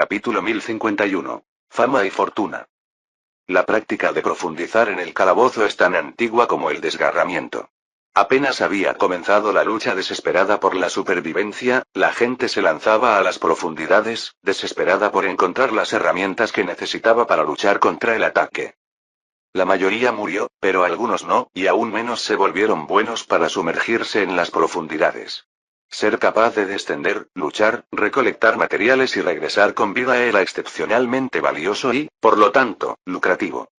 Capítulo 1051. Fama y fortuna. La práctica de profundizar en el calabozo es tan antigua como el desgarramiento. Apenas había comenzado la lucha desesperada por la supervivencia, la gente se lanzaba a las profundidades, desesperada por encontrar las herramientas que necesitaba para luchar contra el ataque. La mayoría murió, pero algunos no, y aún menos se volvieron buenos para sumergirse en las profundidades. Ser capaz de descender, luchar, recolectar materiales y regresar con vida era excepcionalmente valioso y, por lo tanto, lucrativo.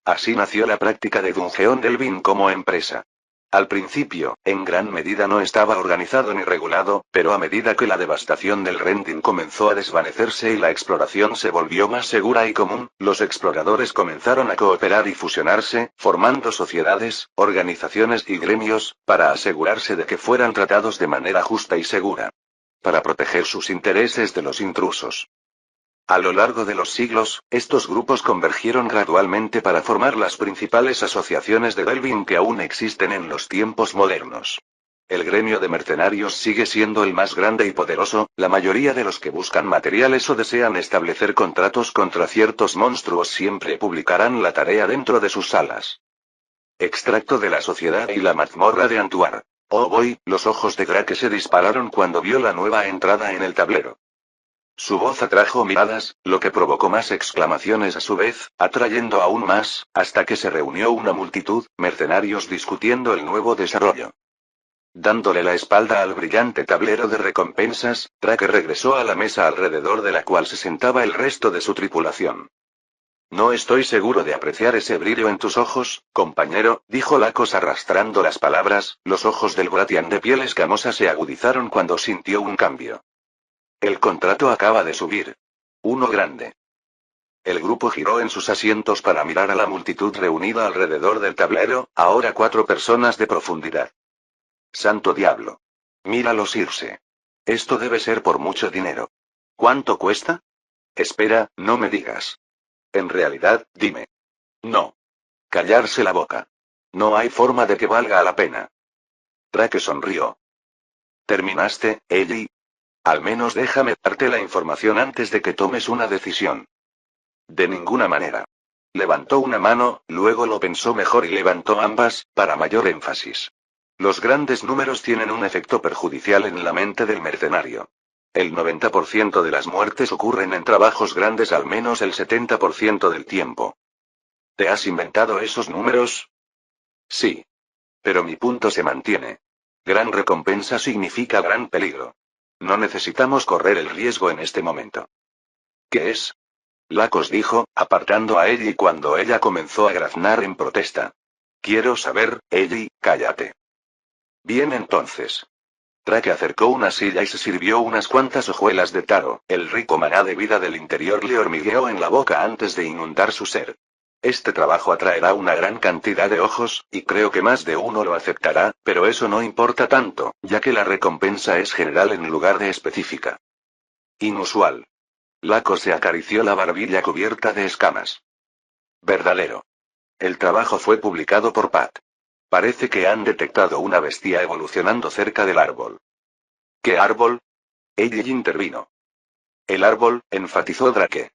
Así nació la práctica de Dungeon Delving como empresa. Al principio, en gran medida no estaba organizado ni regulado, pero a medida que la devastación del Rending comenzó a desvanecerse y la exploración se volvió más segura y común, los exploradores comenzaron a cooperar y fusionarse, formando sociedades, organizaciones y gremios, para asegurarse de que fueran tratados de manera justa y segura. Para proteger sus intereses de los intrusos. A lo largo de los siglos, estos grupos convergieron gradualmente para formar las principales asociaciones de delving que aún existen en los tiempos modernos. El gremio de mercenarios sigue siendo el más grande y poderoso, la mayoría de los que buscan materiales o desean establecer contratos contra ciertos monstruos siempre publicarán la tarea dentro de sus salas. Extracto de la sociedad y la mazmorra de Antuar. Oh boy, los ojos de Drake se dispararon cuando vio la nueva entrada en el tablero. Su voz atrajo miradas, lo que provocó más exclamaciones a su vez, atrayendo aún más, hasta que se reunió una multitud, mercenarios discutiendo el nuevo desarrollo. Dándole la espalda al brillante tablero de recompensas, Drake regresó a la mesa alrededor de la cual se sentaba el resto de su tripulación. No estoy seguro de apreciar ese brillo en tus ojos, compañero, dijo Lacos arrastrando las palabras, los ojos del Gratian de piel escamosa se agudizaron cuando sintió un cambio. El contrato acaba de subir. Uno grande. El grupo giró en sus asientos para mirar a la multitud reunida alrededor del tablero, ahora 4 personas de profundidad. Santo diablo. Míralos irse. Esto debe ser por mucho dinero. ¿Cuánto cuesta? Espera, no me digas. En realidad, dime. No. Callarse la boca. No hay forma de que valga la pena. Drake sonrió. ¿Terminaste, Ellie? Al menos déjame darte la información antes de que tomes una decisión. De ninguna manera. Levantó una mano, luego lo pensó mejor y levantó ambas, para mayor énfasis. Los grandes números tienen un efecto perjudicial en la mente del mercenario. El 90% de las muertes ocurren en trabajos grandes al menos el 70% del tiempo. ¿Te has inventado esos números? Sí. Pero mi punto se mantiene. Gran recompensa significa gran peligro. No necesitamos correr el riesgo en este momento. ¿Qué es? Lacos dijo, apartando a Ellie cuando ella comenzó a graznar en protesta. Quiero saber, Ellie, cállate. Bien entonces. Drake acercó una silla y se sirvió unas cuantas hojuelas de taro, el rico maná de vida del interior le hormigueó en la boca antes de inundar su ser. Este trabajo atraerá una gran cantidad de ojos, y creo que más de uno lo aceptará, pero eso no importa tanto, ya que la recompensa es general en lugar de específica. Inusual. Lacos se acarició la barbilla cubierta de escamas. Verdadero. El trabajo fue publicado por Pat. Parece que han detectado una bestia evolucionando cerca del árbol. ¿Qué árbol? Ella intervino. El árbol, enfatizó Drake.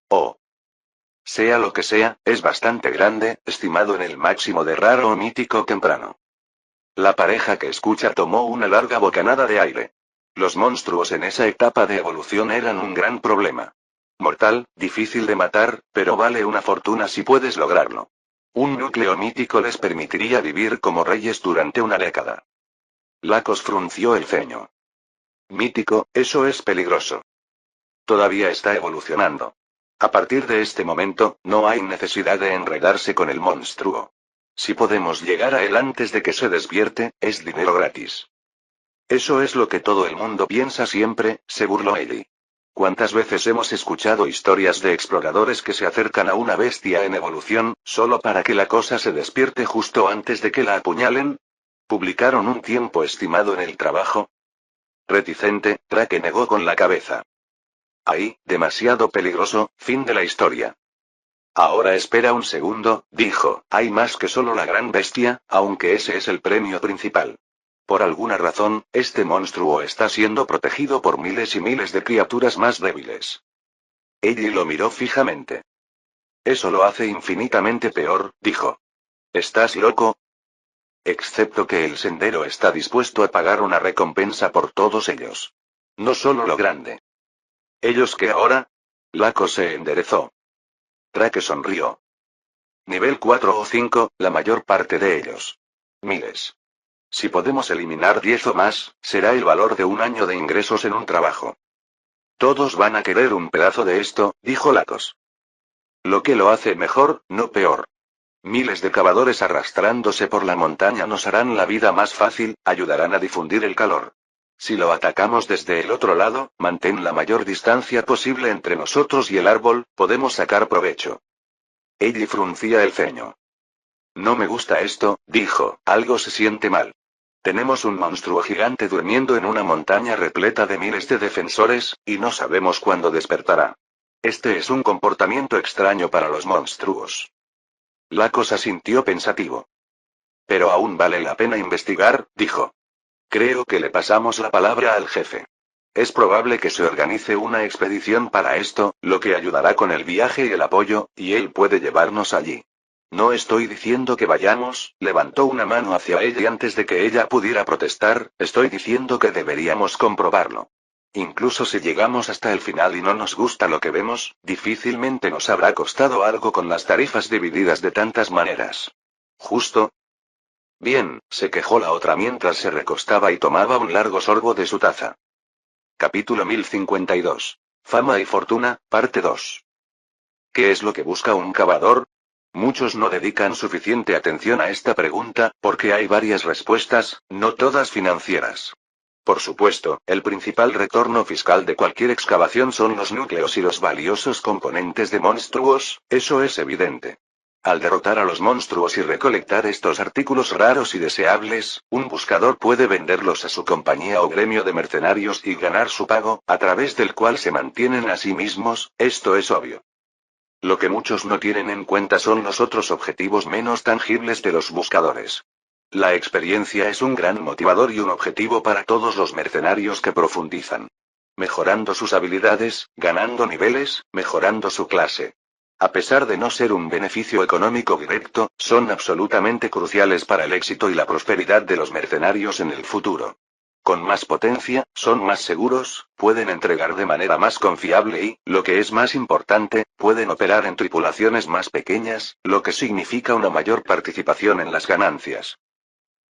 Oh. Sea lo que sea, es bastante grande, estimado en el máximo de raro o mítico temprano. La pareja que escucha tomó una larga bocanada de aire. Los monstruos en esa etapa de evolución eran un gran problema. Mortal, difícil de matar, pero vale una fortuna si puedes lograrlo. Un núcleo mítico les permitiría vivir como reyes durante una década. Lacos frunció el ceño. Mítico, eso es peligroso. Todavía está evolucionando. A partir de este momento, no hay necesidad de enredarse con el monstruo. Si podemos llegar a él antes de que se despierte, es dinero gratis. Eso es lo que todo el mundo piensa siempre, se burló Ellie. ¿Cuántas veces hemos escuchado historias de exploradores que se acercan a una bestia en evolución, solo para que la cosa se despierte justo antes de que la apuñalen? ¿Publicaron un tiempo estimado en el trabajo? Reticente, Drake negó con la cabeza. Ahí, demasiado peligroso, fin de la historia. Ahora espera un segundo, dijo, hay más que solo la gran bestia, aunque ese es el premio principal. Por alguna razón, este monstruo está siendo protegido por miles y miles de criaturas más débiles. Ellie lo miró fijamente. Eso lo hace infinitamente peor, dijo. ¿Estás loco? Excepto que el sendero está dispuesto a pagar una recompensa por todos ellos. No solo lo grande. ¿Ellos qué ahora? Laco se enderezó. Drake sonrió. Nivel 4 o 5, la mayor parte de ellos. Miles. Si podemos eliminar 10 o más, será el valor de un año de ingresos en un trabajo. Todos van a querer un pedazo de esto, dijo Lacos. Lo que lo hace mejor, no peor. Miles de cavadores arrastrándose por la montaña nos harán la vida más fácil, ayudarán a difundir el calor. Si lo atacamos desde el otro lado, mantén la mayor distancia posible entre nosotros y el árbol, podemos sacar provecho. Ellie fruncía el ceño. No me gusta esto, dijo, algo se siente mal. Tenemos un monstruo gigante durmiendo en una montaña repleta de miles de defensores, y no sabemos cuándo despertará. Este es un comportamiento extraño para los monstruos. Lacos asintió pensativo. Pero aún vale la pena investigar, dijo. Creo que le pasamos la palabra al jefe. Es probable que se organice una expedición para esto, lo que ayudará con el viaje y el apoyo, y él puede llevarnos allí. No estoy diciendo que vayamos, levantó una mano hacia ella y antes de que ella pudiera protestar, estoy diciendo que deberíamos comprobarlo. Incluso si llegamos hasta el final y no nos gusta lo que vemos, difícilmente nos habrá costado algo con las tarifas divididas de tantas maneras. ¿Justo? Bien, se quejó la otra mientras se recostaba y tomaba un largo sorbo de su taza. Capítulo 1052. Fama y fortuna, parte 2. ¿Qué es lo que busca un cavador? Muchos no dedican suficiente atención a esta pregunta, porque hay varias respuestas, no todas financieras. Por supuesto, el principal retorno fiscal de cualquier excavación son los núcleos y los valiosos componentes de monstruos, eso es evidente. Al derrotar a los monstruos y recolectar estos artículos raros y deseables, un buscador puede venderlos a su compañía o gremio de mercenarios y ganar su pago, a través del cual se mantienen a sí mismos, esto es obvio. Lo que muchos no tienen en cuenta son los otros objetivos menos tangibles de los buscadores. La experiencia es un gran motivador y un objetivo para todos los mercenarios que profundizan. Mejorando sus habilidades, ganando niveles, mejorando su clase. A pesar de no ser un beneficio económico directo, son absolutamente cruciales para el éxito y la prosperidad de los mercenarios en el futuro. Con más potencia, son más seguros, pueden entregar de manera más confiable y, lo que es más importante, pueden operar en tripulaciones más pequeñas, lo que significa una mayor participación en las ganancias.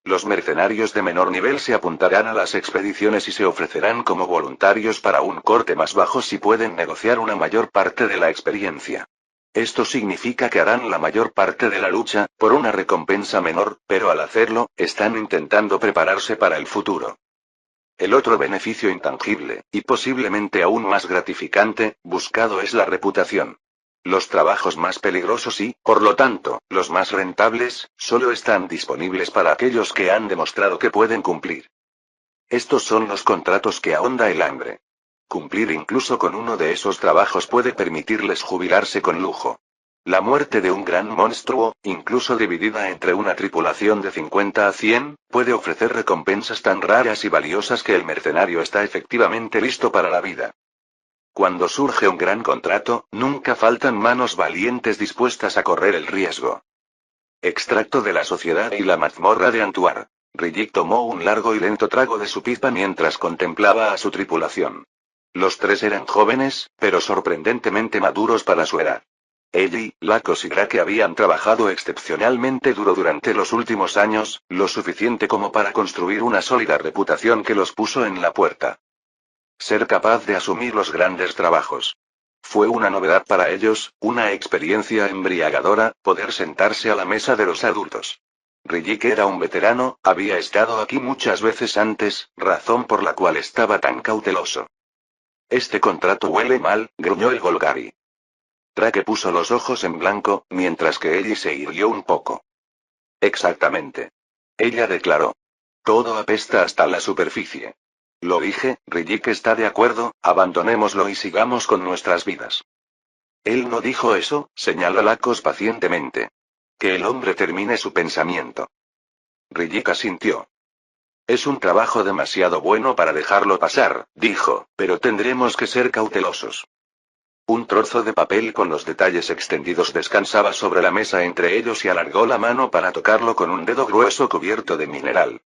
Los mercenarios de menor nivel se apuntarán a las expediciones y se ofrecerán como voluntarios para un corte más bajo si pueden negociar una mayor parte de la experiencia. Esto significa que harán la mayor parte de la lucha, por una recompensa menor, pero al hacerlo, están intentando prepararse para el futuro. El otro beneficio intangible, y posiblemente aún más gratificante, buscado es la reputación. Los trabajos más peligrosos y, por lo tanto, los más rentables, solo están disponibles para aquellos que han demostrado que pueden cumplir. Estos son los contratos que ahonda el hambre. Cumplir incluso con uno de esos trabajos puede permitirles jubilarse con lujo. La muerte de un gran monstruo, incluso dividida entre una tripulación de 50 a 100, puede ofrecer recompensas tan raras y valiosas que el mercenario está efectivamente listo para la vida. Cuando surge un gran contrato, nunca faltan manos valientes dispuestas a correr el riesgo. Extracto de la sociedad y la mazmorra de Antuar. Rillik tomó un largo y lento trago de su pipa mientras contemplaba a su tripulación. Los tres eran jóvenes, pero sorprendentemente maduros para su edad. Ellie, Lacos y Drake habían trabajado excepcionalmente duro durante los últimos años, lo suficiente como para construir una sólida reputación que los puso en la puerta. Ser capaz de asumir los grandes trabajos. Fue una novedad para ellos, una experiencia embriagadora, poder sentarse a la mesa de los adultos. Rillik era un veterano, había estado aquí muchas veces antes, razón por la cual estaba tan cauteloso. Este contrato huele mal, gruñó el Golgari. Drake puso los ojos en blanco, mientras que Ellie se irguió un poco. Exactamente. Ella declaró. Todo apesta hasta la superficie. Lo dije, Rillik está de acuerdo, abandonémoslo y sigamos con nuestras vidas. Él no dijo eso, señaló Lacos pacientemente. Que el hombre termine su pensamiento. Rillik asintió. Es un trabajo demasiado bueno para dejarlo pasar, dijo, pero tendremos que ser cautelosos. Un trozo de papel con los detalles extendidos descansaba sobre la mesa entre ellos y alargó la mano para tocarlo con un dedo grueso cubierto de mineral.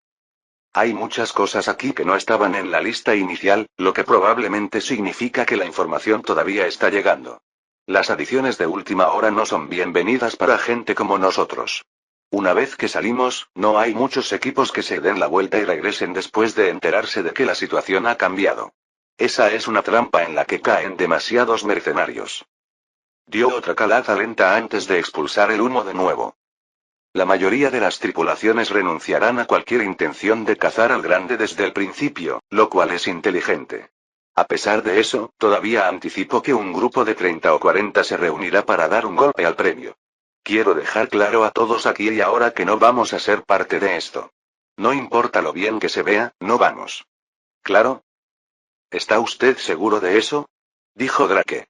Hay muchas cosas aquí que no estaban en la lista inicial, lo que probablemente significa que la información todavía está llegando. Las adiciones de última hora no son bienvenidas para gente como nosotros. Una vez que salimos, no hay muchos equipos que se den la vuelta y regresen después de enterarse de que la situación ha cambiado. Esa es una trampa en la que caen demasiados mercenarios. Dio otra calada lenta antes de expulsar el humo de nuevo. La mayoría de las tripulaciones renunciarán a cualquier intención de cazar al grande desde el principio, lo cual es inteligente. A pesar de eso, todavía anticipo que un grupo de 30 o 40 se reunirá para dar un golpe al premio. Quiero dejar claro a todos aquí y ahora que no vamos a ser parte de esto. No importa lo bien que se vea, no vamos. ¿Claro? ¿Está usted seguro de eso? Dijo Drake.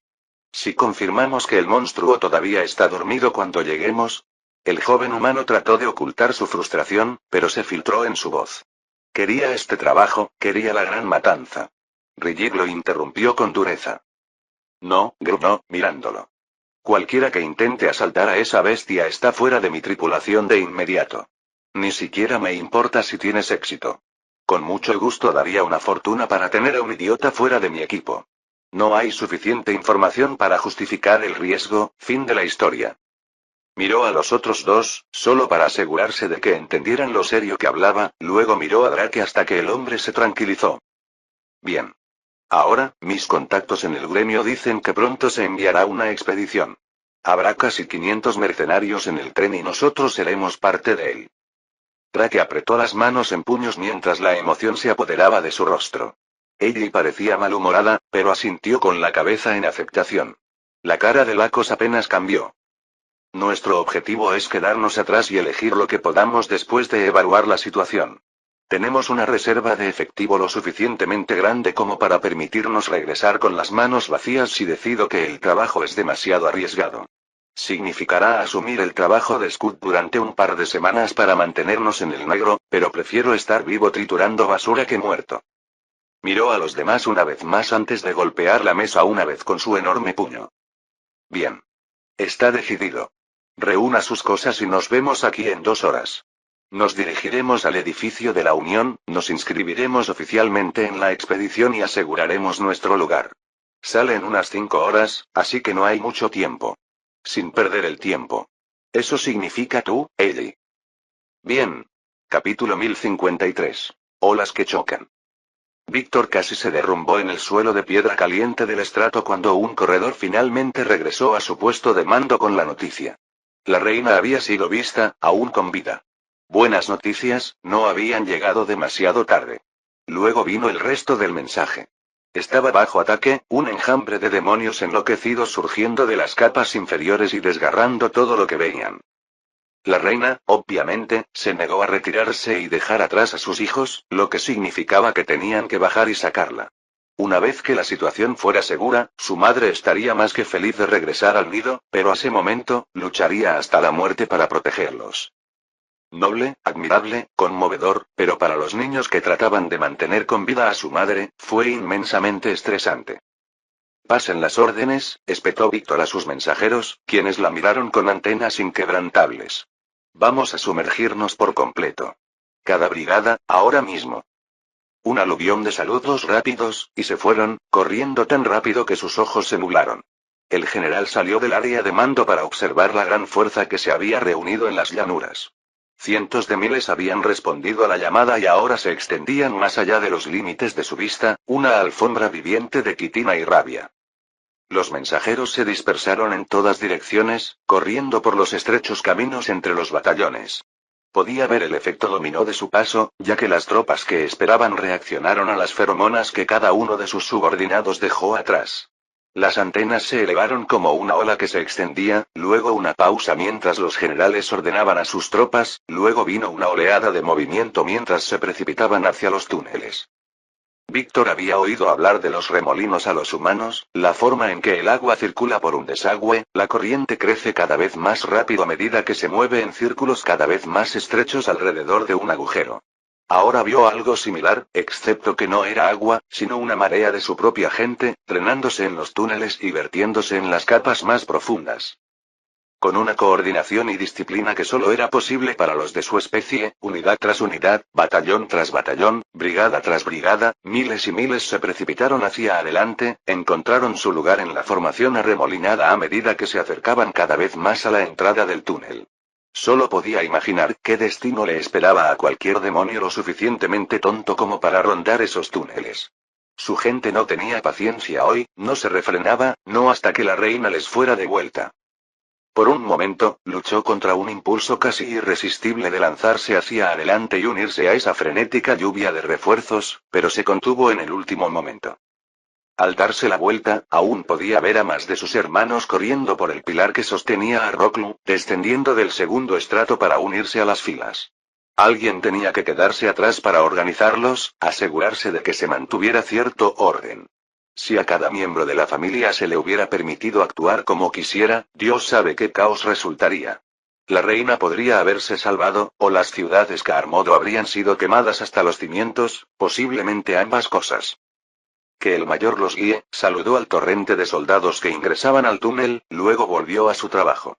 Si confirmamos que el monstruo todavía está dormido cuando lleguemos. El joven humano trató de ocultar su frustración, pero se filtró en su voz. Quería este trabajo, quería la gran matanza. Rillig lo interrumpió con dureza. No, gruñó, mirándolo. Cualquiera que intente asaltar a esa bestia está fuera de mi tripulación de inmediato. Ni siquiera me importa si tienes éxito. Con mucho gusto daría una fortuna para tener a un idiota fuera de mi equipo. No hay suficiente información para justificar el riesgo, fin de la historia. Miró a los otros dos, solo para asegurarse de que entendieran lo serio que hablaba, luego miró a Drake hasta que el hombre se tranquilizó. Bien. Ahora, mis contactos en el gremio dicen que pronto se enviará una expedición. Habrá casi 500 mercenarios en el tren y nosotros seremos parte de él. Drake apretó las manos en puños mientras la emoción se apoderaba de su rostro. Ella parecía malhumorada, pero asintió con la cabeza en aceptación. La cara de Lacos apenas cambió. Nuestro objetivo es quedarnos atrás y elegir lo que podamos después de evaluar la situación. Tenemos una reserva de efectivo lo suficientemente grande como para permitirnos regresar con las manos vacías si decido que el trabajo es demasiado arriesgado. Significará asumir el trabajo de Scud durante un par de semanas para mantenernos en el negro, pero prefiero estar vivo triturando basura que muerto. Miró a los demás una vez más antes de golpear la mesa una vez con su enorme puño. Bien. Está decidido. Reúna sus cosas y nos vemos aquí en 2 horas. Nos dirigiremos al edificio de la Unión, nos inscribiremos oficialmente en la expedición y aseguraremos nuestro lugar. Sale en unas 5 horas, así que no hay mucho tiempo. Sin perder el tiempo. Eso significa tú, Ellie. Bien. Capítulo 1053. Olas que chocan. Víctor casi se derrumbó en el suelo de piedra caliente del estrato cuando un corredor finalmente regresó a su puesto de mando con la noticia. La reina había sido vista, aún con vida. Buenas noticias, no habían llegado demasiado tarde. Luego vino el resto del mensaje. Estaba bajo ataque, un enjambre de demonios enloquecidos surgiendo de las capas inferiores y desgarrando todo lo que veían. La reina, obviamente, se negó a retirarse y dejar atrás a sus hijos, lo que significaba que tenían que bajar y sacarla. Una vez que la situación fuera segura, su madre estaría más que feliz de regresar al nido, pero a ese momento, lucharía hasta la muerte para protegerlos. Noble, admirable, conmovedor, pero para los niños que trataban de mantener con vida a su madre, fue inmensamente estresante. Pasen las órdenes, espetó Víctor a sus mensajeros, quienes la miraron con antenas inquebrantables. Vamos a sumergirnos por completo. Cada brigada, ahora mismo. Un aluvión de saludos rápidos, y se fueron, corriendo tan rápido que sus ojos se nublaron. El general salió del área de mando para observar la gran fuerza que se había reunido en las llanuras. Cientos de miles habían respondido a la llamada y ahora se extendían más allá de los límites de su vista, una alfombra viviente de quitina y rabia. Los mensajeros se dispersaron en todas direcciones, corriendo por los estrechos caminos entre los batallones. Podía ver el efecto dominó de su paso, ya que las tropas que esperaban reaccionaron a las feromonas que cada uno de sus subordinados dejó atrás. Las antenas se elevaron como una ola que se extendía, luego una pausa mientras los generales ordenaban a sus tropas, luego vino una oleada de movimiento mientras se precipitaban hacia los túneles. Víctor había oído hablar de los remolinos a los humanos, la forma en que el agua circula por un desagüe, la corriente crece cada vez más rápido a medida que se mueve en círculos cada vez más estrechos alrededor de un agujero. Ahora vio algo similar, excepto que no era agua, sino una marea de su propia gente, drenándose en los túneles y vertiéndose en las capas más profundas. Con una coordinación y disciplina que solo era posible para los de su especie, unidad tras unidad, batallón tras batallón, brigada tras brigada, miles y miles se precipitaron hacia adelante, encontraron su lugar en la formación arremolinada a medida que se acercaban cada vez más a la entrada del túnel. Solo podía imaginar qué destino le esperaba a cualquier demonio lo suficientemente tonto como para rondar esos túneles. Su gente no tenía paciencia hoy, no se refrenaba, no hasta que la reina les fuera de vuelta. Por un momento, luchó contra un impulso casi irresistible de lanzarse hacia adelante y unirse a esa frenética lluvia de refuerzos, pero se contuvo en el último momento. Al darse la vuelta, aún podía ver a más de sus hermanos corriendo por el pilar que sostenía a Roklu, descendiendo del segundo estrato para unirse a las filas. Alguien tenía que quedarse atrás para organizarlos, asegurarse de que se mantuviera cierto orden. Si a cada miembro de la familia se le hubiera permitido actuar como quisiera, Dios sabe qué caos resultaría. La reina podría haberse salvado, o las ciudades que Armodo habrían sido quemadas hasta los cimientos, posiblemente ambas cosas. Que el mayor los guíe, saludó al torrente de soldados que ingresaban al túnel, luego volvió a su trabajo.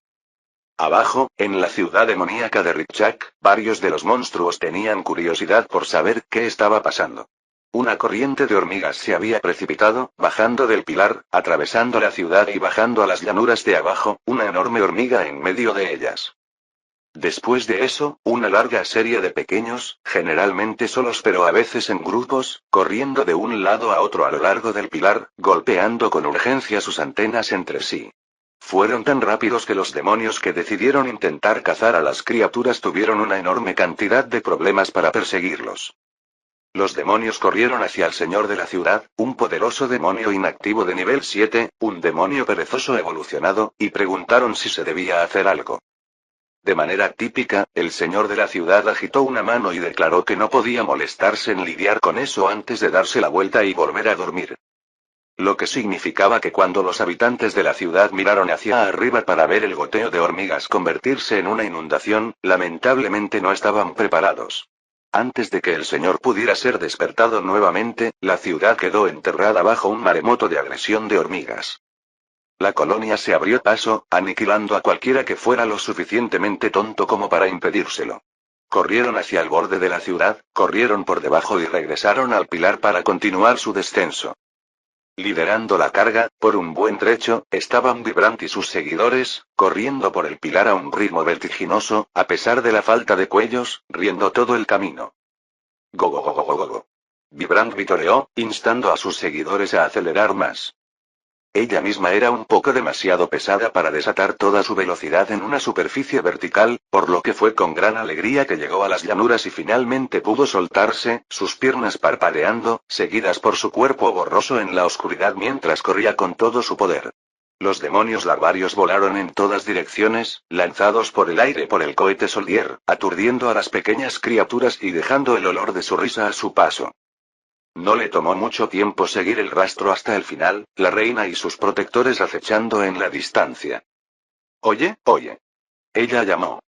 Abajo, en la ciudad demoníaca de Rikchak, varios de los monstruos tenían curiosidad por saber qué estaba pasando. Una corriente de hormigas se había precipitado, bajando del pilar, atravesando la ciudad y bajando a las llanuras de abajo, una enorme hormiga en medio de ellas. Después de eso, una larga serie de pequeños, generalmente solos pero a veces en grupos, corriendo de un lado a otro a lo largo del pilar, golpeando con urgencia sus antenas entre sí. Fueron tan rápidos que los demonios que decidieron intentar cazar a las criaturas tuvieron una enorme cantidad de problemas para perseguirlos. Los demonios corrieron hacia el señor de la ciudad, un poderoso demonio inactivo de nivel 7, un demonio perezoso evolucionado, y preguntaron si se debía hacer algo. De manera típica, el señor de la ciudad agitó una mano y declaró que no podía molestarse en lidiar con eso antes de darse la vuelta y volver a dormir. Lo que significaba que cuando los habitantes de la ciudad miraron hacia arriba para ver el goteo de hormigas convertirse en una inundación, lamentablemente no estaban preparados. Antes de que el señor pudiera ser despertado nuevamente, la ciudad quedó enterrada bajo un maremoto de agresión de hormigas. La colonia se abrió paso, aniquilando a cualquiera que fuera lo suficientemente tonto como para impedírselo. Corrieron hacia el borde de la ciudad, corrieron por debajo y regresaron al pilar para continuar su descenso. Liderando la carga, por un buen trecho, estaban Vibrant y sus seguidores, corriendo por el pilar a un ritmo vertiginoso, a pesar de la falta de cuellos, riendo todo el camino. Go go go go go go go. Vibrant vitoreó, instando a sus seguidores a acelerar más. Ella misma era un poco demasiado pesada para desatar toda su velocidad en una superficie vertical, por lo que fue con gran alegría que llegó a las llanuras y finalmente pudo soltarse, sus piernas parpadeando, seguidas por su cuerpo borroso en la oscuridad mientras corría con todo su poder. Los demonios larvarios volaron en todas direcciones, lanzados por el aire por el cohete Solier, aturdiendo a las pequeñas criaturas y dejando el olor de su risa a su paso. No le tomó mucho tiempo seguir el rastro hasta el final, la reina y sus protectores acechando en la distancia. Oye, oye. Ella llamó.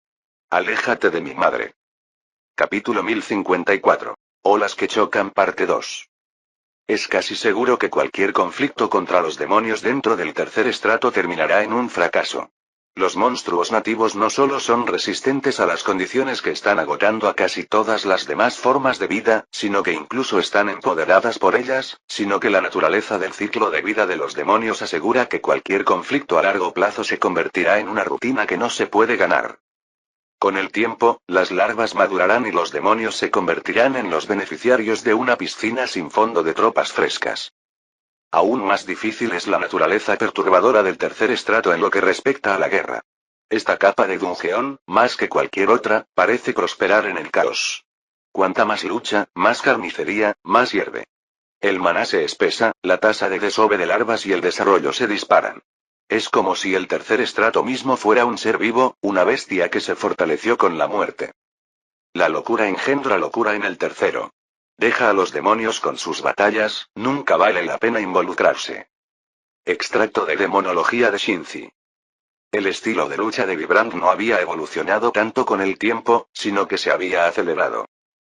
Aléjate de mi madre. Capítulo 1054. Olas que chocan parte 2. Es casi seguro que cualquier conflicto contra los demonios dentro del tercer estrato terminará en un fracaso. Los monstruos nativos no solo son resistentes a las condiciones que están agotando a casi todas las demás formas de vida, sino que incluso están empoderadas por ellas, sino que la naturaleza del ciclo de vida de los demonios asegura que cualquier conflicto a largo plazo se convertirá en una rutina que no se puede ganar. Con el tiempo, las larvas madurarán y los demonios se convertirán en los beneficiarios de una piscina sin fondo de tropas frescas. Aún más difícil es la naturaleza perturbadora del tercer estrato en lo que respecta a la guerra. Esta capa de Dungeon, más que cualquier otra, parece prosperar en el caos. Cuanta más lucha, más carnicería, más hierve. El maná se espesa, la tasa de desove de larvas y el desarrollo se disparan. Es como si el tercer estrato mismo fuera un ser vivo, una bestia que se fortaleció con la muerte. La locura engendra locura en el tercero. Deja a los demonios con sus batallas, nunca vale la pena involucrarse. Extracto de Demonología de Shinzi. El estilo de lucha de Vibrant no había evolucionado tanto con el tiempo, sino que se había acelerado.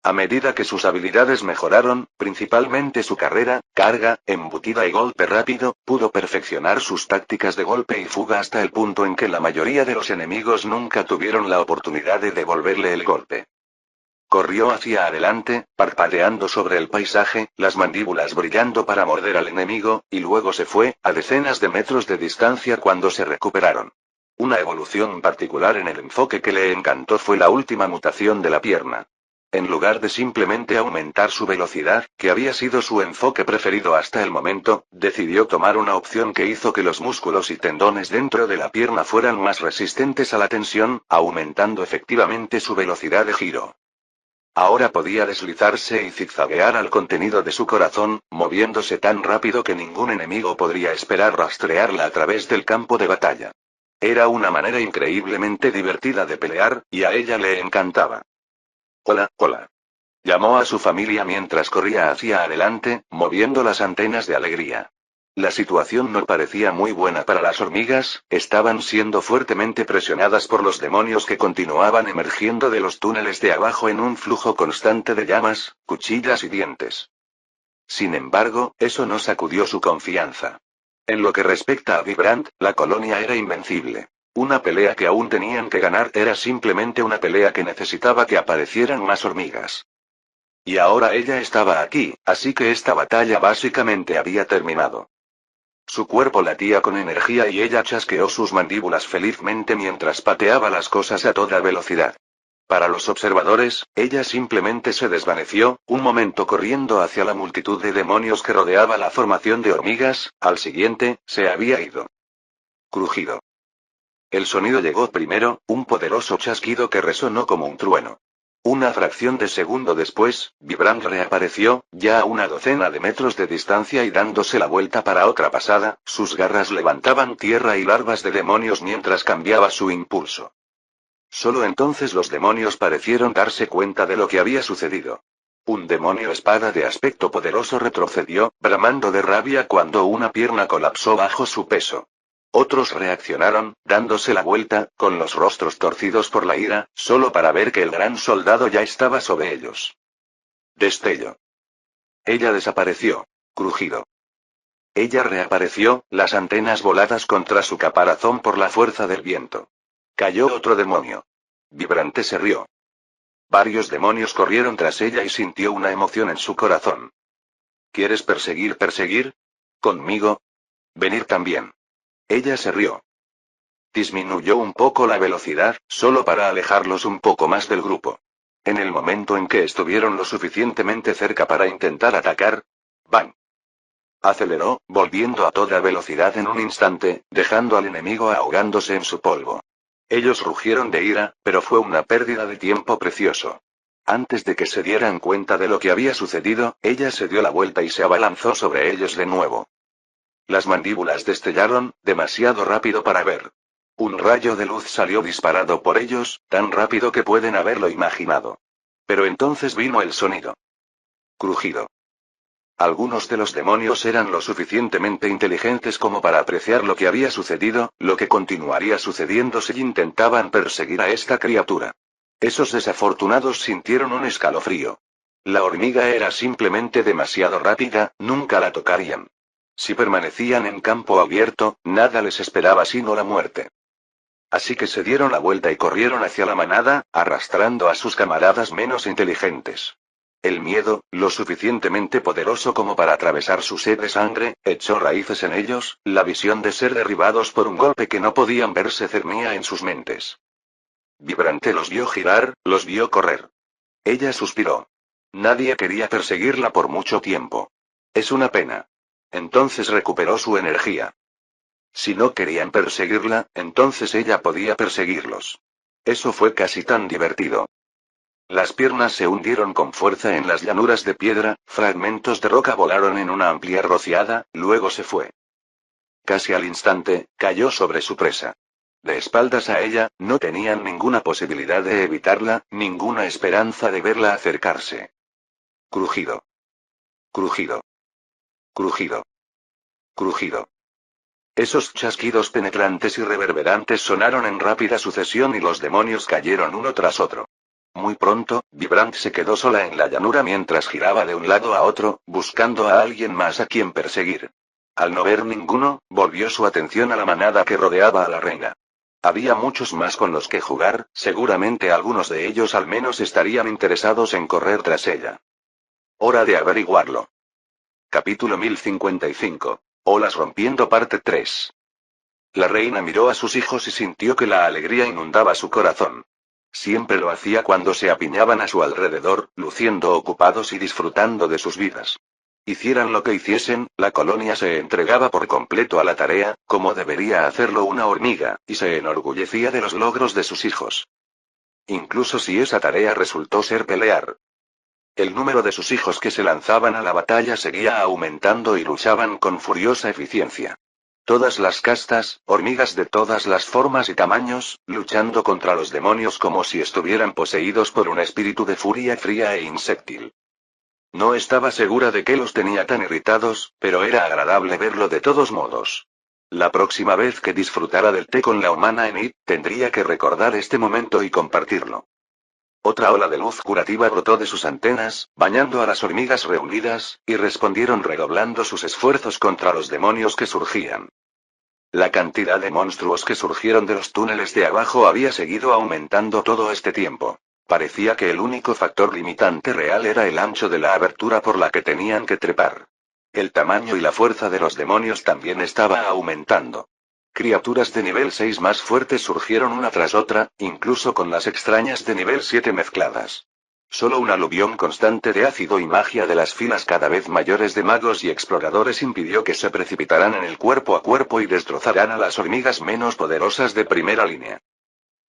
A medida que sus habilidades mejoraron, principalmente su carrera, carga, embutida y golpe rápido, pudo perfeccionar sus tácticas de golpe y fuga hasta el punto en que la mayoría de los enemigos nunca tuvieron la oportunidad de devolverle el golpe. Corrió hacia adelante, parpadeando sobre el paisaje, las mandíbulas brillando para morder al enemigo, y luego se fue, a decenas de metros de distancia cuando se recuperaron. Una evolución particular en el enfoque que le encantó fue la última mutación de la pierna. En lugar de simplemente aumentar su velocidad, que había sido su enfoque preferido hasta el momento, decidió tomar una opción que hizo que los músculos y tendones dentro de la pierna fueran más resistentes a la tensión, aumentando efectivamente su velocidad de giro. Ahora podía deslizarse y zigzaguear al contenido de su corazón, moviéndose tan rápido que ningún enemigo podría esperar rastrearla a través del campo de batalla. Era una manera increíblemente divertida de pelear, y a ella le encantaba. Hola, hola. Llamó a su familia mientras corría hacia adelante, moviendo las antenas de alegría. La situación no parecía muy buena para las hormigas, estaban siendo fuertemente presionadas por los demonios que continuaban emergiendo de los túneles de abajo en un flujo constante de llamas, cuchillas y dientes. Sin embargo, eso no sacudió su confianza. En lo que respecta a Vibrant, la colonia era invencible. Una pelea que aún tenían que ganar era simplemente una pelea que necesitaba que aparecieran más hormigas. Y ahora ella estaba aquí, así que esta batalla básicamente había terminado. Su cuerpo latía con energía y ella chasqueó sus mandíbulas felizmente mientras pateaba las cosas a toda velocidad. Para los observadores, ella simplemente se desvaneció, un momento corriendo hacia la multitud de demonios que rodeaba la formación de hormigas, al siguiente, se había ido. Crujido. El sonido llegó primero, un poderoso chasquido que resonó como un trueno. Una fracción de segundo después, Vibrant reapareció, ya a una docena de metros de distancia y dándose la vuelta para otra pasada, sus garras levantaban tierra y larvas de demonios mientras cambiaba su impulso. Solo entonces los demonios parecieron darse cuenta de lo que había sucedido. Un demonio espada de aspecto poderoso retrocedió, bramando de rabia cuando una pierna colapsó bajo su peso. Otros reaccionaron, dándose la vuelta, con los rostros torcidos por la ira, solo para ver que el gran soldado ya estaba sobre ellos. Destello. Ella desapareció. Crujido. Ella reapareció, las antenas voladas contra su caparazón por la fuerza del viento. Cayó otro demonio. Vibrante se rió. Varios demonios corrieron tras ella y sintió una emoción en su corazón. ¿Quieres perseguir? ¿Conmigo? Venir también. Ella se rió. Disminuyó un poco la velocidad, solo para alejarlos un poco más del grupo. En el momento en que estuvieron lo suficientemente cerca para intentar atacar, ¡bang! Aceleró, volviendo a toda velocidad en un instante, dejando al enemigo ahogándose en su polvo. Ellos rugieron de ira, pero fue una pérdida de tiempo precioso. Antes de que se dieran cuenta de lo que había sucedido, ella se dio la vuelta y se abalanzó sobre ellos de nuevo. Las mandíbulas destellaron, demasiado rápido para ver. Un rayo de luz salió disparado por ellos, tan rápido que pueden haberlo imaginado. Pero entonces vino el sonido. Crujido. Algunos de los demonios eran lo suficientemente inteligentes como para apreciar lo que había sucedido, lo que continuaría sucediendo si intentaban perseguir a esta criatura. Esos desafortunados sintieron un escalofrío. La hormiga era simplemente demasiado rápida, nunca la tocarían. Si permanecían en campo abierto, nada les esperaba sino la muerte. Así que se dieron la vuelta y corrieron hacia la manada, arrastrando a sus camaradas menos inteligentes. El miedo, lo suficientemente poderoso como para atravesar su sed de sangre, echó raíces en ellos, la visión de ser derribados por un golpe que no podían ver se cernía en sus mentes. Vibrante los vio girar, los vio correr. Ella suspiró. Nadie quería perseguirla por mucho tiempo. Es una pena. Entonces recuperó su energía. Si no querían perseguirla, entonces ella podía perseguirlos. Eso fue casi tan divertido. Las piernas se hundieron con fuerza en las llanuras de piedra, fragmentos de roca volaron en una amplia rociada, luego se fue. Casi al instante, cayó sobre su presa. De espaldas a ella, no tenían ninguna posibilidad de evitarla, ninguna esperanza de verla acercarse. Crujido. Crujido. Crujido. Crujido. Esos chasquidos penetrantes y reverberantes sonaron en rápida sucesión y los demonios cayeron uno tras otro. Muy pronto, Vibrant se quedó sola en la llanura mientras giraba de un lado a otro, buscando a alguien más a quien perseguir. Al no ver ninguno, volvió su atención a la manada que rodeaba a la reina. Había muchos más con los que jugar, seguramente algunos de ellos al menos estarían interesados en correr tras ella. Hora de averiguarlo. Capítulo 1055. Olas rompiendo parte 3. La reina miró a sus hijos y sintió que la alegría inundaba su corazón. Siempre lo hacía cuando se apiñaban a su alrededor, luciendo ocupados y disfrutando de sus vidas. Hicieran lo que hiciesen, la colonia se entregaba por completo a la tarea, como debería hacerlo una hormiga, y se enorgullecía de los logros de sus hijos. Incluso si esa tarea resultó ser pelear. El número de sus hijos que se lanzaban a la batalla seguía aumentando y luchaban con furiosa eficiencia. Todas las castas, hormigas de todas las formas y tamaños, luchando contra los demonios como si estuvieran poseídos por un espíritu de furia fría e insectil. No estaba segura de qué los tenía tan irritados, pero era agradable verlo de todos modos. La próxima vez que disfrutara del té con la humana Enid, tendría que recordar este momento y compartirlo. Otra ola de luz curativa brotó de sus antenas, bañando a las hormigas reunidas, y respondieron redoblando sus esfuerzos contra los demonios que surgían. La cantidad de monstruos que surgieron de los túneles de abajo había seguido aumentando todo este tiempo. Parecía que el único factor limitante real era el ancho de la abertura por la que tenían que trepar. El tamaño y la fuerza de los demonios también estaba aumentando. Criaturas de nivel 6 más fuertes surgieron una tras otra, incluso con las extrañas de nivel 7 mezcladas. Solo un aluvión constante de ácido y magia de las filas cada vez mayores de magos y exploradores impidió que se precipitaran en el cuerpo a cuerpo y destrozaran a las hormigas menos poderosas de primera línea.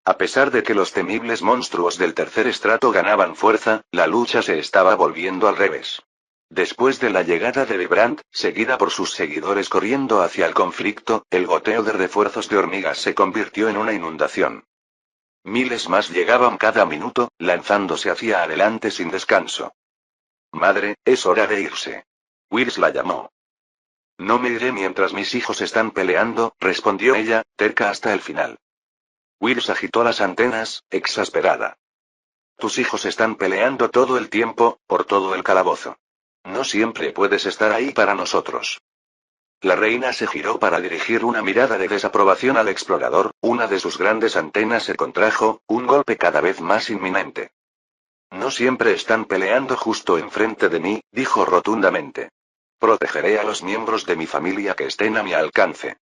A pesar de que los temibles monstruos del tercer estrato ganaban fuerza, la lucha se estaba volviendo al revés. Después de la llegada de Vibrant, seguida por sus seguidores corriendo hacia el conflicto, el goteo de refuerzos de hormigas se convirtió en una inundación. Miles más llegaban cada minuto, lanzándose hacia adelante sin descanso. Madre, es hora de irse. Wirs la llamó. No me iré mientras mis hijos están peleando, respondió ella, terca hasta el final. Wirs agitó las antenas, exasperada. Tus hijos están peleando todo el tiempo, por todo el calabozo. No siempre puedes estar ahí para nosotros. La reina se giró para dirigir una mirada de desaprobación al explorador, una de sus grandes antenas se contrajo, un golpe cada vez más inminente. No siempre están peleando justo enfrente de mí, dijo rotundamente. Protegeré a los miembros de mi familia que estén a mi alcance.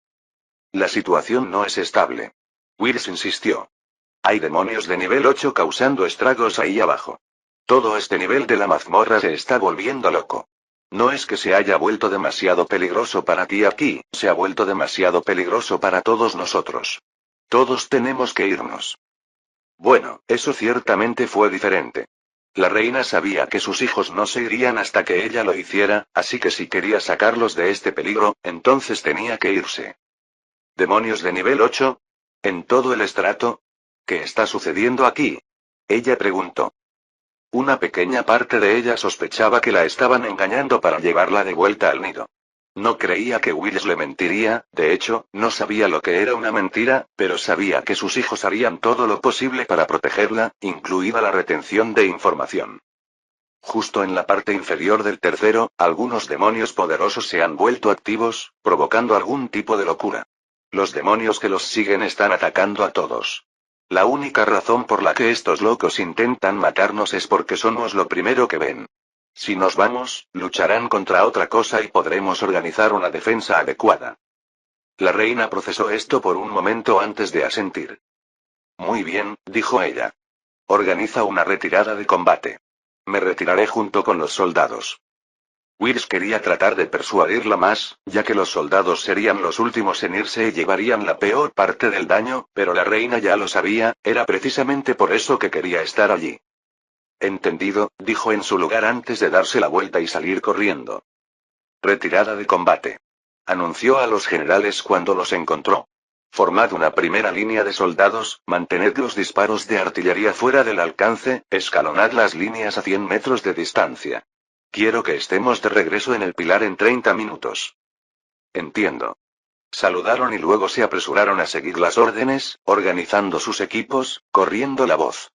La situación no es estable. Wirs insistió. Hay demonios de nivel 8 causando estragos ahí abajo. Todo este nivel de la mazmorra se está volviendo loco. No es que se haya vuelto demasiado peligroso para ti aquí, se ha vuelto demasiado peligroso para todos nosotros. Todos tenemos que irnos. Bueno, eso ciertamente fue diferente. La reina sabía que sus hijos no se irían hasta que ella lo hiciera, así que si quería sacarlos de este peligro, entonces tenía que irse. ¿Demonios de nivel 8? ¿En todo el estrato? ¿Qué está sucediendo aquí? Ella preguntó. Una pequeña parte de ella sospechaba que la estaban engañando para llevarla de vuelta al nido. No creía que Wills le mentiría, de hecho, no sabía lo que era una mentira, pero sabía que sus hijos harían todo lo posible para protegerla, incluida la retención de información. Justo en la parte inferior del tercero, algunos demonios poderosos se han vuelto activos, provocando algún tipo de locura. Los demonios que los siguen están atacando a todos. La única razón por la que estos locos intentan matarnos es porque somos lo primero que ven. Si nos vamos, lucharán contra otra cosa y podremos organizar una defensa adecuada. La reina procesó esto por un momento antes de asentir. Muy bien, dijo ella. Organiza una retirada de combate. Me retiraré junto con los soldados. Wirs quería tratar de persuadirla más, ya que los soldados serían los últimos en irse y llevarían la peor parte del daño, pero la reina ya lo sabía, era precisamente por eso que quería estar allí. Entendido, dijo en su lugar antes de darse la vuelta y salir corriendo. Retirada de combate. Anunció a los generales cuando los encontró. Formad una primera línea de soldados, mantened los disparos de artillería fuera del alcance, escalonad las líneas a 100 metros de distancia. Quiero que estemos de regreso en el pilar en 30 minutos. Entiendo. Saludaron y luego se apresuraron a seguir las órdenes, organizando sus equipos, corriendo la voz.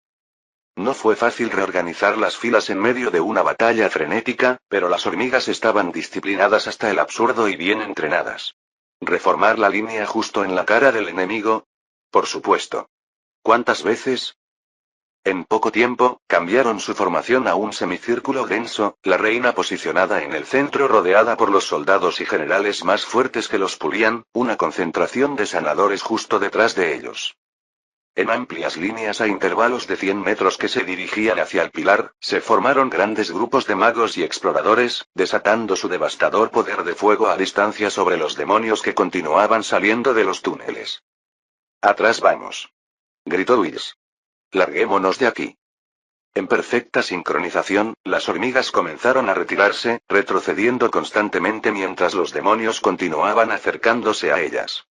No fue fácil reorganizar las filas en medio de una batalla frenética, pero las hormigas estaban disciplinadas hasta el absurdo y bien entrenadas. ¿Reformar la línea justo en la cara del enemigo? Por supuesto. ¿Cuántas veces? En poco tiempo, cambiaron su formación a un semicírculo denso, la reina posicionada en el centro rodeada por los soldados y generales más fuertes que los pulían, una concentración de sanadores justo detrás de ellos. En amplias líneas a intervalos de 100 metros que se dirigían hacia el pilar, se formaron grandes grupos de magos y exploradores, desatando su devastador poder de fuego a distancia sobre los demonios que continuaban saliendo de los túneles. «¡Atrás vamos!», gritó Wills. «Larguémonos de aquí». En perfecta sincronización, las hormigas comenzaron a retirarse, retrocediendo constantemente mientras los demonios continuaban acercándose a ellas.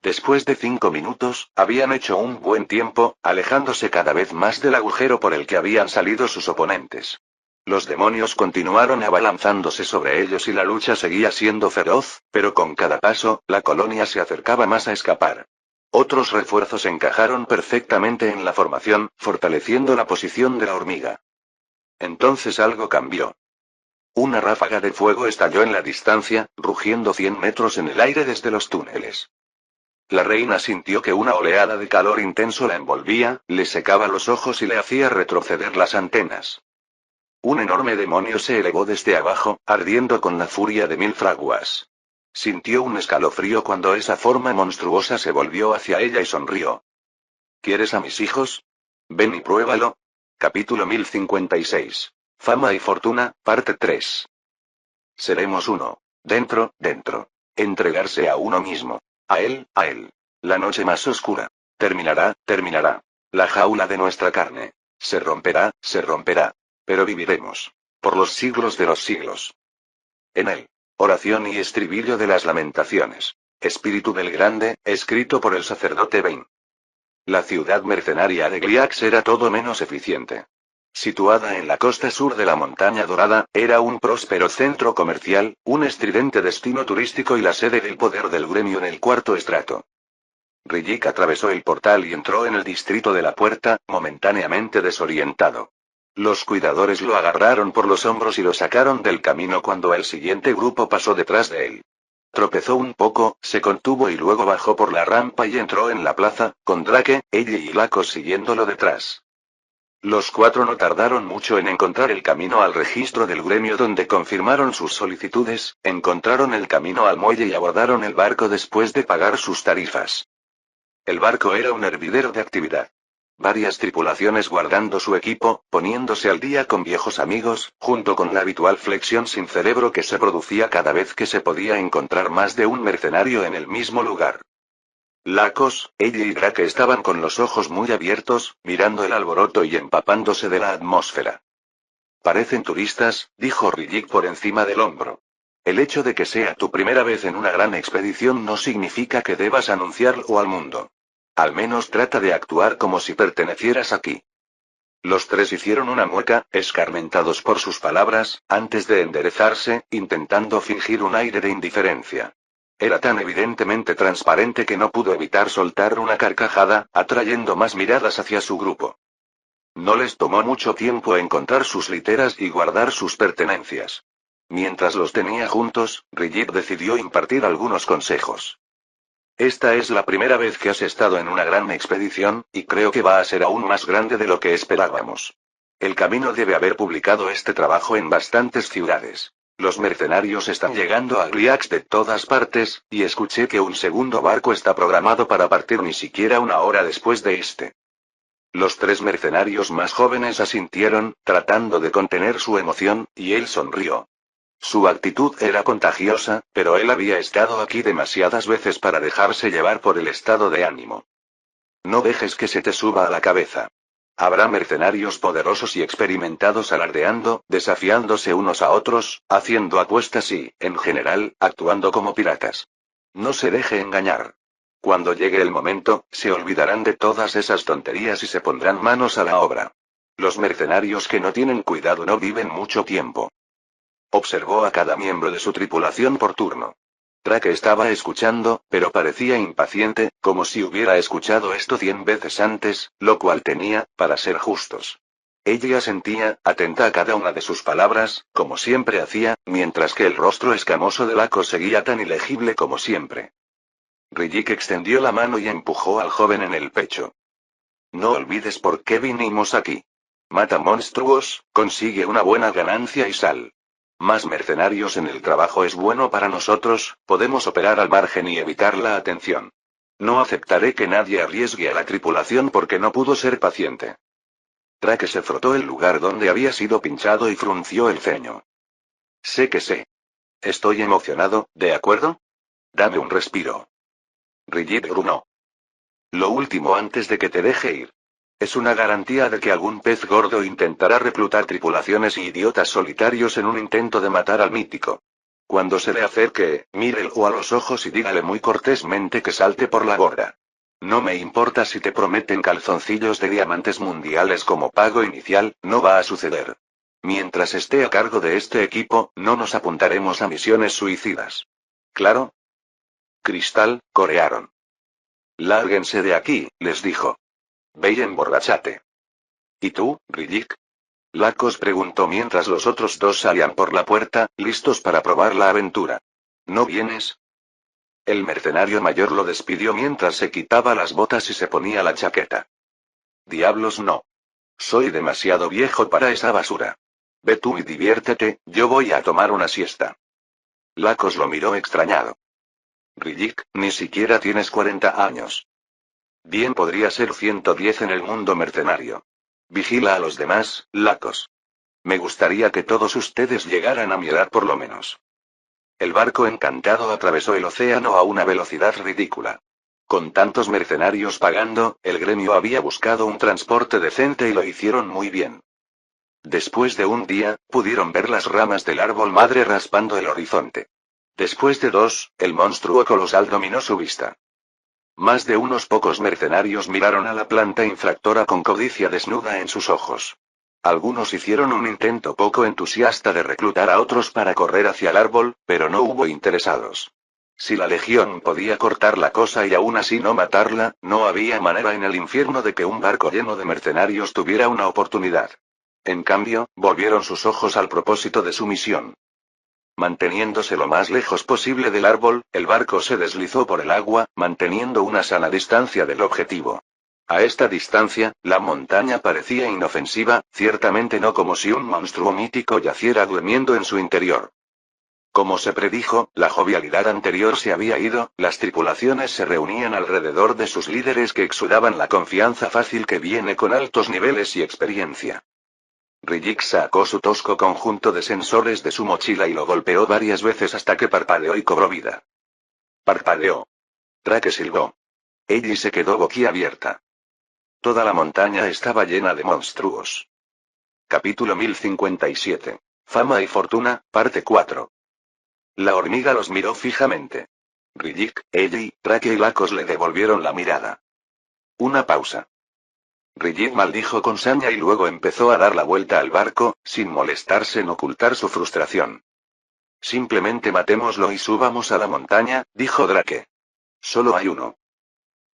Después de 5 minutos, habían hecho un buen tiempo, alejándose cada vez más del agujero por el que habían salido sus oponentes. Los demonios continuaron abalanzándose sobre ellos y la lucha seguía siendo feroz, pero con cada paso, la colonia se acercaba más a escapar. Otros refuerzos encajaron perfectamente en la formación, fortaleciendo la posición de la hormiga. Entonces algo cambió. Una ráfaga de fuego estalló en la distancia, rugiendo 100 metros en el aire desde los túneles. La reina sintió que una oleada de calor intenso la envolvía, le secaba los ojos y le hacía retroceder las antenas. Un enorme demonio se elevó desde abajo, ardiendo con la furia de 1000 fraguas. Sintió un escalofrío cuando esa forma monstruosa se volvió hacia ella y sonrió. ¿Quieres a mis hijos? Ven y pruébalo. Capítulo 1056. Fama y fortuna, parte 3. Seremos uno. Dentro, dentro. Entregarse a uno mismo. A él, a él. La noche más oscura. Terminará, terminará. La jaula de nuestra carne. Se romperá, se romperá. Pero viviremos. Por los siglos de los siglos. En él. Oración y estribillo de las lamentaciones. Espíritu del Grande, escrito por el sacerdote Bain. La ciudad mercenaria de Gliax era todo menos eficiente. Situada en la costa sur de la Montaña Dorada, era un próspero centro comercial, un estridente destino turístico y la sede del poder del gremio en el cuarto estrato. Rillik atravesó el portal y entró en el distrito de la puerta, momentáneamente desorientado. Los cuidadores lo agarraron por los hombros y lo sacaron del camino cuando el siguiente grupo pasó detrás de él. Tropezó un poco, se contuvo y luego bajó por la rampa y entró en la plaza, con Drake, ella y Lacos siguiéndolo detrás. Los 4 no tardaron mucho en encontrar el camino al registro del gremio donde confirmaron sus solicitudes, encontraron el camino al muelle y abordaron el barco después de pagar sus tarifas. El barco era un hervidero de actividad. Varias tripulaciones guardando su equipo, poniéndose al día con viejos amigos, junto con la habitual flexión sin cerebro que se producía cada vez que se podía encontrar más de un mercenario en el mismo lugar. Lacos, ella y Drake estaban con los ojos muy abiertos, mirando el alboroto y empapándose de la atmósfera. Parecen turistas, dijo Rillik por encima del hombro. El hecho de que sea tu primera vez en una gran expedición no significa que debas anunciarlo al mundo. Al menos trata de actuar como si pertenecieras aquí. Los 3 hicieron una mueca, escarmentados por sus palabras, antes de enderezarse, intentando fingir un aire de indiferencia. Era tan evidentemente transparente que no pudo evitar soltar una carcajada, atrayendo más miradas hacia su grupo. No les tomó mucho tiempo encontrar sus literas y guardar sus pertenencias. Mientras los tenía juntos, Rillik decidió impartir algunos consejos. Esta es la primera vez que has estado en una gran expedición, y creo que va a ser aún más grande de lo que esperábamos. El camino debe haber publicado este trabajo en bastantes ciudades. Los mercenarios están llegando a Gliax de todas partes, y escuché que un segundo barco está programado para partir ni siquiera una hora después de este. Los 3 mercenarios más jóvenes asintieron, tratando de contener su emoción, y él sonrió. Su actitud era contagiosa, pero él había estado aquí demasiadas veces para dejarse llevar por el estado de ánimo. No dejes que se te suba a la cabeza. Habrá mercenarios poderosos y experimentados alardeando, desafiándose unos a otros, haciendo apuestas y, en general, actuando como piratas. No se deje engañar. Cuando llegue el momento, se olvidarán de todas esas tonterías y se pondrán manos a la obra. Los mercenarios que no tienen cuidado no viven mucho tiempo. Observó a cada miembro de su tripulación por turno. Drake estaba escuchando, pero parecía impaciente, como si hubiera escuchado esto 100 veces antes, lo cual tenía, para ser justos. Ella asentía, atenta a cada una de sus palabras, como siempre hacía, mientras que el rostro escamoso de Lacos seguía tan ilegible como siempre. Rillik extendió la mano y empujó al joven en el pecho. No olvides por qué vinimos aquí. Mata monstruos, consigue una buena ganancia y sal. Más mercenarios en el trabajo es bueno para nosotros, podemos operar al margen y evitar la atención. No aceptaré que nadie arriesgue a la tripulación porque no pudo ser paciente. Drake se frotó el lugar donde había sido pinchado y frunció el ceño. Sé que sé. Estoy emocionado, ¿de acuerdo? Dame un respiro. Rillik grunó. Lo último antes de que te deje ir. Es una garantía de que algún pez gordo intentará reclutar tripulaciones y idiotas solitarios en un intento de matar al mítico. Cuando se le acerque, mírelo a los ojos y dígale muy cortésmente que salte por la borda. No me importa si te prometen calzoncillos de diamantes mundiales como pago inicial, no va a suceder. Mientras esté a cargo de este equipo, no nos apuntaremos a misiones suicidas. ¿Claro? Cristal, corearon. Lárguense de aquí, les dijo. Ve y emborrachate. ¿Y tú, Rillik? Lacos preguntó mientras los otros dos salían por la puerta, listos para probar la aventura. ¿No vienes? El mercenario mayor lo despidió mientras se quitaba las botas y se ponía la chaqueta. Diablos no. Soy demasiado viejo para esa basura. Ve tú y diviértete, yo voy a tomar una siesta. Lacos lo miró extrañado. Rillik, ni siquiera tienes 40 años. Bien podría ser 110 en el mundo mercenario. Vigila a los demás, Lacos. Me gustaría que todos ustedes llegaran a mi edad por lo menos. El barco encantado atravesó el océano a una velocidad ridícula. Con tantos mercenarios pagando, el gremio había buscado un transporte decente y lo hicieron muy bien. Después de un día, pudieron ver las ramas del árbol madre raspando el horizonte. Después de 2, el monstruo colosal dominó su vista. Más de unos pocos mercenarios miraron a la planta infractora con codicia desnuda en sus ojos. Algunos hicieron un intento poco entusiasta de reclutar a otros para correr hacia el árbol, pero no hubo interesados. Si la legión podía cortar la cosa y aún así no matarla, no había manera en el infierno de que un barco lleno de mercenarios tuviera una oportunidad. En cambio, volvieron sus ojos al propósito de su misión. Manteniéndose lo más lejos posible del árbol, el barco se deslizó por el agua, manteniendo una sana distancia del objetivo. A esta distancia, la montaña parecía inofensiva, ciertamente no como si un monstruo mítico yaciera durmiendo en su interior. Como se predijo, la jovialidad anterior se había ido, las tripulaciones se reunían alrededor de sus líderes que exudaban la confianza fácil que viene con altos niveles y experiencia. Rillik sacó su tosco conjunto de sensores de su mochila y lo golpeó varias veces hasta que parpadeó y cobró vida. Parpadeó. Drake silbó. Ellie se quedó boquiabierta. Toda la montaña estaba llena de monstruos. Capítulo 1057. Fama y fortuna, parte 4. La hormiga los miró fijamente. Rillik, Ellie, Drake y Lacos le devolvieron la mirada. Una pausa. Rillik maldijo con saña y luego empezó a dar la vuelta al barco, sin molestarse en ocultar su frustración. Simplemente matémoslo y subamos a la montaña, dijo Drake. Solo hay uno.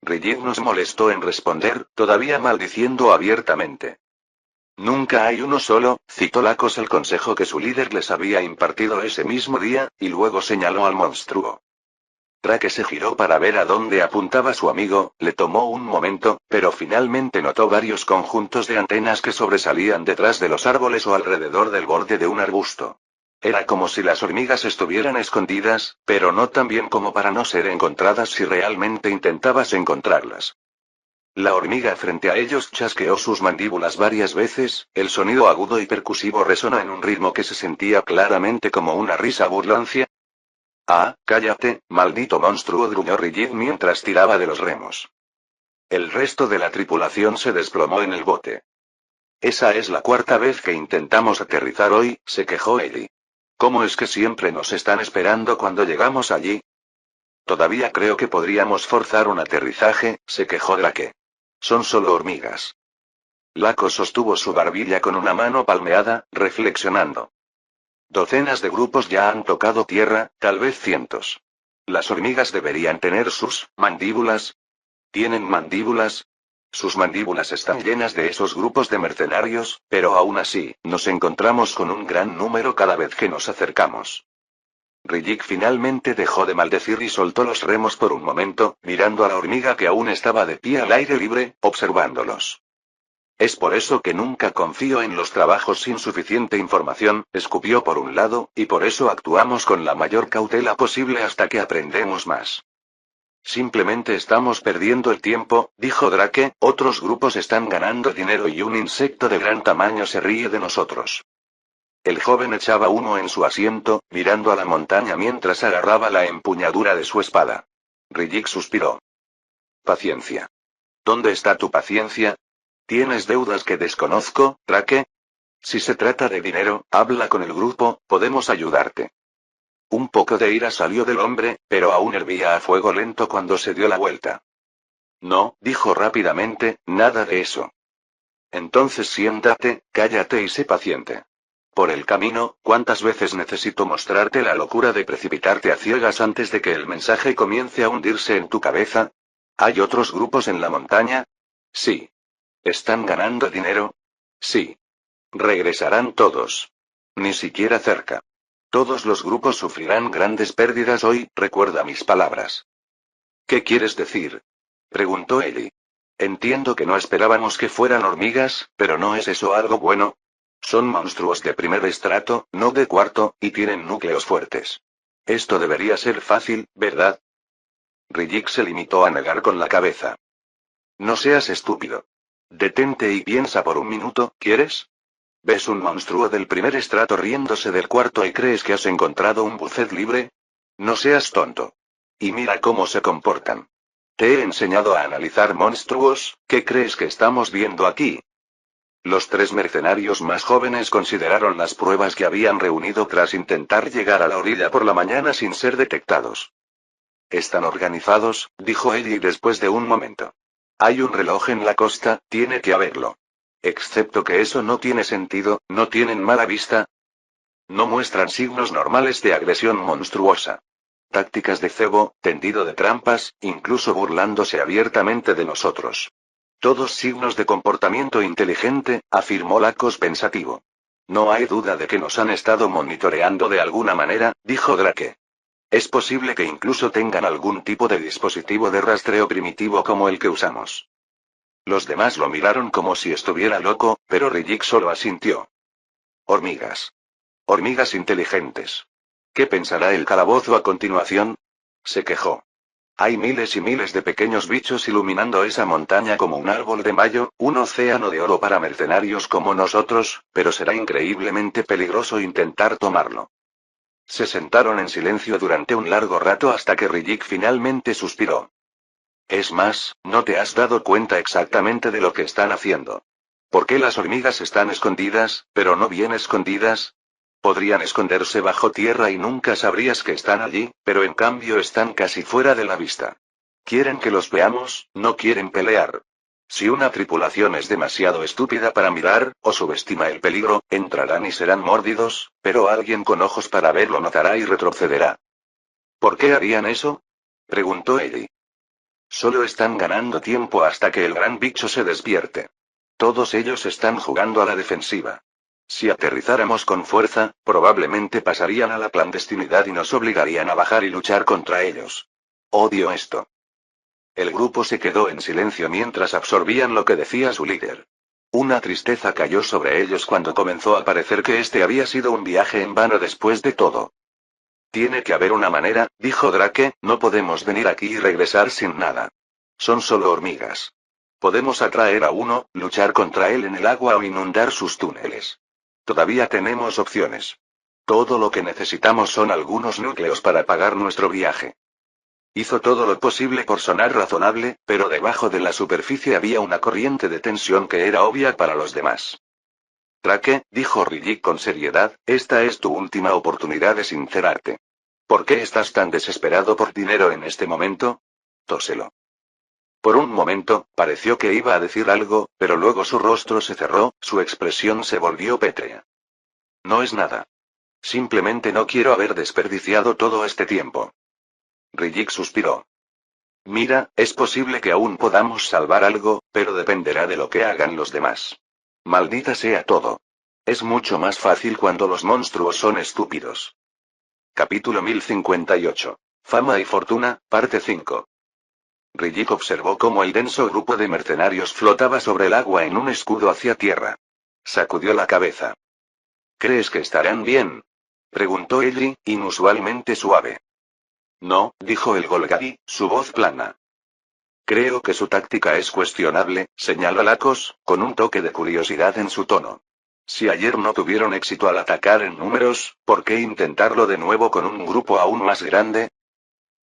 Rillik no se molestó en responder, todavía maldiciendo abiertamente. Nunca hay uno solo, citó Lacos el consejo que su líder les había impartido ese mismo día, y luego señaló al monstruo. Drake se giró para ver a dónde apuntaba su amigo, le tomó un momento, pero finalmente notó varios conjuntos de antenas que sobresalían detrás de los árboles o alrededor del borde de un arbusto. Era como si las hormigas estuvieran escondidas, pero no tan bien como para no ser encontradas si realmente intentabas encontrarlas. La hormiga frente a ellos chasqueó sus mandíbulas varias veces, el sonido agudo y percusivo resonó en un ritmo que se sentía claramente como una risa burlancia. Ah, cállate, maldito monstruo, gruñó Rillik mientras tiraba de los remos. El resto de la tripulación se desplomó en el bote. Esa es la cuarta vez que intentamos aterrizar hoy, se quejó Ellie. ¿Cómo es que siempre nos están esperando cuando llegamos allí? Todavía creo que podríamos forzar un aterrizaje, se quejó Drake. Son solo hormigas. Lacos sostuvo su barbilla con una mano palmeada, reflexionando. Docenas de grupos ya han tocado tierra, tal vez cientos. Las hormigas deberían tener sus mandíbulas. ¿Tienen mandíbulas? Sus mandíbulas están llenas de esos grupos de mercenarios, pero aún así, nos encontramos con un gran número cada vez que nos acercamos. Rijik finalmente dejó de maldecir y soltó los remos por un momento, mirando a la hormiga que aún estaba de pie al aire libre, observándolos. Es por eso que nunca confío en los trabajos sin suficiente información, escupió por un lado, y por eso actuamos con la mayor cautela posible hasta que aprendemos más. Simplemente estamos perdiendo el tiempo, dijo Drake, otros grupos están ganando dinero y un insecto de gran tamaño se ríe de nosotros. El joven echaba humo en su asiento, mirando a la montaña mientras agarraba la empuñadura de su espada. Rijik suspiró. Paciencia. ¿Dónde está tu paciencia? ¿Tienes deudas que desconozco, Drake? Si se trata de dinero, habla con el grupo, podemos ayudarte. Un poco de ira salió del hombre, pero aún hervía a fuego lento cuando se dio la vuelta. No, dijo rápidamente, nada de eso. Entonces siéntate, cállate y sé paciente. Por el camino, ¿cuántas veces necesito mostrarte la locura de precipitarte a ciegas antes de que el mensaje comience a hundirse en tu cabeza? ¿Hay otros grupos en la montaña? Sí. ¿Están ganando dinero? Sí. Regresarán todos. Ni siquiera cerca. Todos los grupos sufrirán grandes pérdidas hoy, recuerda mis palabras. ¿Qué quieres decir? Preguntó Ellie. Entiendo que no esperábamos que fueran hormigas, pero ¿no es eso algo bueno? Son monstruos de primer estrato, no de cuarto, y tienen núcleos fuertes. Esto debería ser fácil, ¿verdad? Rijik se limitó a negar con la cabeza. No seas estúpido. Detente y piensa por un minuto, ¿quieres? ¿Ves un monstruo del primer estrato riéndose del cuarto y crees que has encontrado un buffet libre? No seas tonto. Y mira cómo se comportan. Te he enseñado a analizar monstruos, ¿qué crees que estamos viendo aquí? Los tres mercenarios más jóvenes consideraron las pruebas que habían reunido tras intentar llegar a la orilla por la mañana sin ser detectados. Están organizados, dijo Ellie después de un momento. Hay un reloj en la costa, tiene que haberlo. Excepto que eso no tiene sentido, ¿no tienen mala vista? No muestran signos normales de agresión monstruosa. Tácticas de cebo, tendido de trampas, incluso burlándose abiertamente de nosotros. Todos signos de comportamiento inteligente, afirmó Lacos pensativo. No hay duda de que nos han estado monitoreando de alguna manera, dijo Drake. Es posible que incluso tengan algún tipo de dispositivo de rastreo primitivo como el que usamos. Los demás lo miraron como si estuviera loco, pero Rijik solo asintió. Hormigas. Hormigas inteligentes. ¿Qué pensará el calabozo a continuación? Se quejó. Hay miles y miles de pequeños bichos iluminando esa montaña como un árbol de mayo, un océano de oro para mercenarios como nosotros, pero será increíblemente peligroso intentar tomarlo. Se sentaron en silencio durante un largo rato hasta que Rijik finalmente suspiró. Es más, no te has dado cuenta exactamente de lo que están haciendo. ¿Por qué las hormigas están escondidas, pero no bien escondidas? Podrían esconderse bajo tierra y nunca sabrías que están allí, pero en cambio están casi fuera de la vista. Quieren que los veamos, no quieren pelear. Si una tripulación es demasiado estúpida para mirar, o subestima el peligro, entrarán y serán mordidos, pero alguien con ojos para verlo notará y retrocederá. ¿Por qué harían eso? Preguntó Ellie. Solo están ganando tiempo hasta que el gran bicho se despierte. Todos ellos están jugando a la defensiva. Si aterrizáramos con fuerza, probablemente pasarían a la clandestinidad y nos obligarían a bajar y luchar contra ellos. Odio esto. El grupo se quedó en silencio mientras absorbían lo que decía su líder. Una tristeza cayó sobre ellos cuando comenzó a parecer que este había sido un viaje en vano después de todo. Tiene que haber una manera, dijo Drake, no podemos venir aquí y regresar sin nada. Son solo hormigas. Podemos atraer a uno, luchar contra él en el agua o inundar sus túneles. Todavía tenemos opciones. Todo lo que necesitamos son algunos núcleos para pagar nuestro viaje. Hizo todo lo posible por sonar razonable, pero debajo de la superficie había una corriente de tensión que era obvia para los demás. Drake, dijo Rijik con seriedad, esta es tu última oportunidad de sincerarte. ¿Por qué estás tan desesperado por dinero en este momento? Tóselo. Por un momento, pareció que iba a decir algo, pero luego su rostro se cerró, su expresión se volvió pétrea. No es nada. Simplemente no quiero haber desperdiciado todo este tiempo. Rijik suspiró. Mira, es posible que aún podamos salvar algo, pero dependerá de lo que hagan los demás. Maldita sea todo. Es mucho más fácil cuando los monstruos son estúpidos. Capítulo 1058. Fama y fortuna, parte 5. Rijik observó cómo el denso grupo de mercenarios flotaba sobre el agua en un escudo hacia tierra. Sacudió la cabeza. ¿Crees que estarán bien?, preguntó Ellie, inusualmente suave. No, dijo el Golgari, su voz plana. Creo que su táctica es cuestionable, señaló Lacos, con un toque de curiosidad en su tono. Si ayer no tuvieron éxito al atacar en números, ¿por qué intentarlo de nuevo con un grupo aún más grande?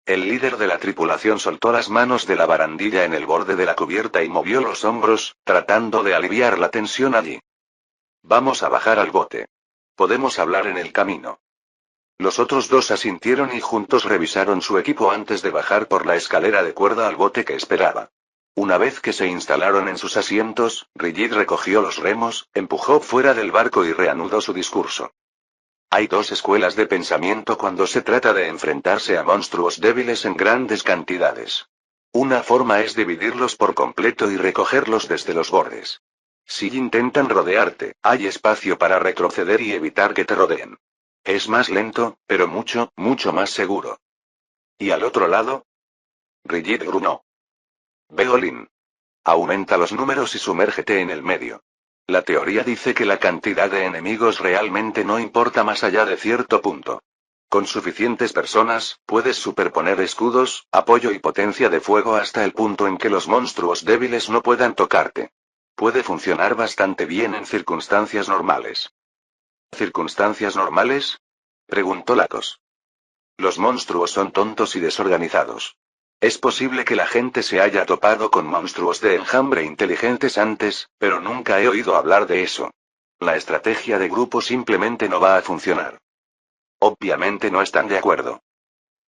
El líder de la tripulación soltó las manos de la barandilla en el borde de la cubierta y movió los hombros, tratando de aliviar la tensión allí. Vamos a bajar al bote. Podemos hablar en el camino. Los otros dos asintieron y juntos revisaron su equipo antes de bajar por la escalera de cuerda al bote que esperaba. Una vez que se instalaron en sus asientos, Rijik recogió los remos, empujó fuera del barco y reanudó su discurso. Hay dos escuelas de pensamiento cuando se trata de enfrentarse a monstruos débiles en grandes cantidades. Una forma es dividirlos por completo y recogerlos desde los bordes. Si intentan rodearte, hay espacio para retroceder y evitar que te rodeen. Es más lento, pero mucho, mucho más seguro. ¿Y al otro lado? Rijik grunó. Beolin. Aumenta los números y sumérgete en el medio. La teoría dice que la cantidad de enemigos realmente no importa más allá de cierto punto. Con suficientes personas, puedes superponer escudos, apoyo y potencia de fuego hasta el punto en que los monstruos débiles no puedan tocarte. Puede funcionar bastante bien en circunstancias normales. ¿Circunstancias normales?, preguntó Lacos. Los monstruos son tontos y desorganizados. Es posible que la gente se haya topado con monstruos de enjambre inteligentes antes, pero nunca he oído hablar de eso. La estrategia de grupo simplemente no va a funcionar. Obviamente no están de acuerdo.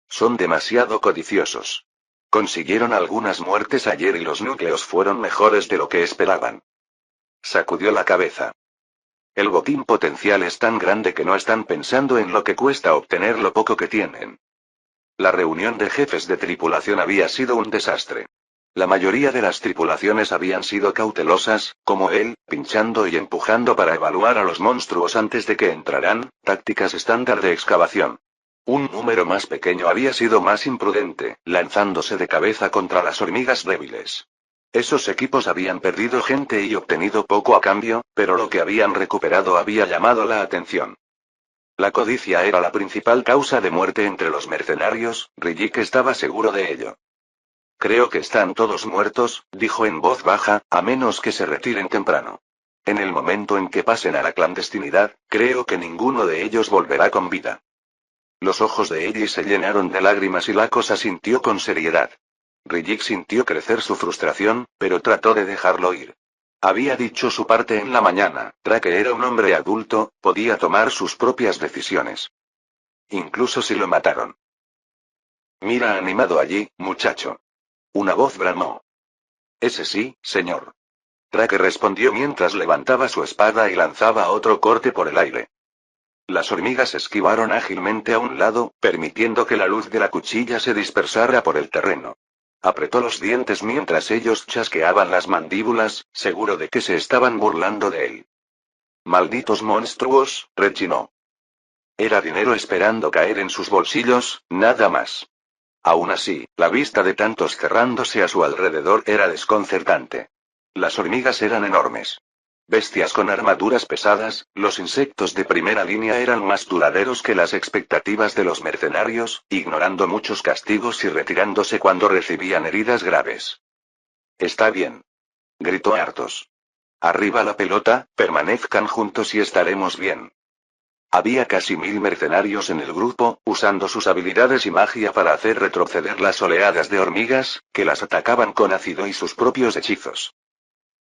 Son demasiado codiciosos. Consiguieron algunas muertes ayer y los núcleos fueron mejores de lo que esperaban. Sacudió la cabeza. El botín potencial es tan grande que no están pensando en lo que cuesta obtener lo poco que tienen. La reunión de jefes de tripulación había sido un desastre. La mayoría de las tripulaciones habían sido cautelosas, como él, pinchando y empujando para evaluar a los monstruos antes de que entraran, tácticas estándar de excavación. Un número más pequeño había sido más imprudente, lanzándose de cabeza contra las hormigas débiles. Esos equipos habían perdido gente y obtenido poco a cambio, pero lo que habían recuperado había llamado la atención. La codicia era la principal causa de muerte entre los mercenarios, Rijik estaba seguro de ello. Creo que están todos muertos, dijo en voz baja, a menos que se retiren temprano. En el momento en que pasen a la clandestinidad, creo que ninguno de ellos volverá con vida. Los ojos de Ellie se llenaron de lágrimas y Lacos asintió con seriedad. Rijik sintió crecer su frustración, pero trató de dejarlo ir. Había dicho su parte en la mañana, Drake era un hombre adulto, podía tomar sus propias decisiones. Incluso si lo mataron. Mira animado allí, muchacho. Una voz bramó. Ese sí, señor. Drake respondió mientras levantaba su espada y lanzaba otro corte por el aire. Las hormigas esquivaron ágilmente a un lado, permitiendo que la luz de la cuchilla se dispersara por el terreno. Apretó los dientes mientras ellos chasqueaban las mandíbulas, seguro de que se estaban burlando de él. Malditos monstruos, rechinó. Era dinero esperando caer en sus bolsillos, nada más. Aún así, la vista de tantos cerrándose a su alrededor era desconcertante. Las hormigas eran enormes. Bestias con armaduras pesadas, los insectos de primera línea eran más duraderos que las expectativas de los mercenarios, ignorando muchos castigos y retirándose cuando recibían heridas graves. Está bien. Gritó Arthos. Arriba la pelota, permanezcan juntos y estaremos bien. Había casi 1000 mercenarios en el grupo, usando sus habilidades y magia para hacer retroceder las oleadas de hormigas, que las atacaban con ácido y sus propios hechizos.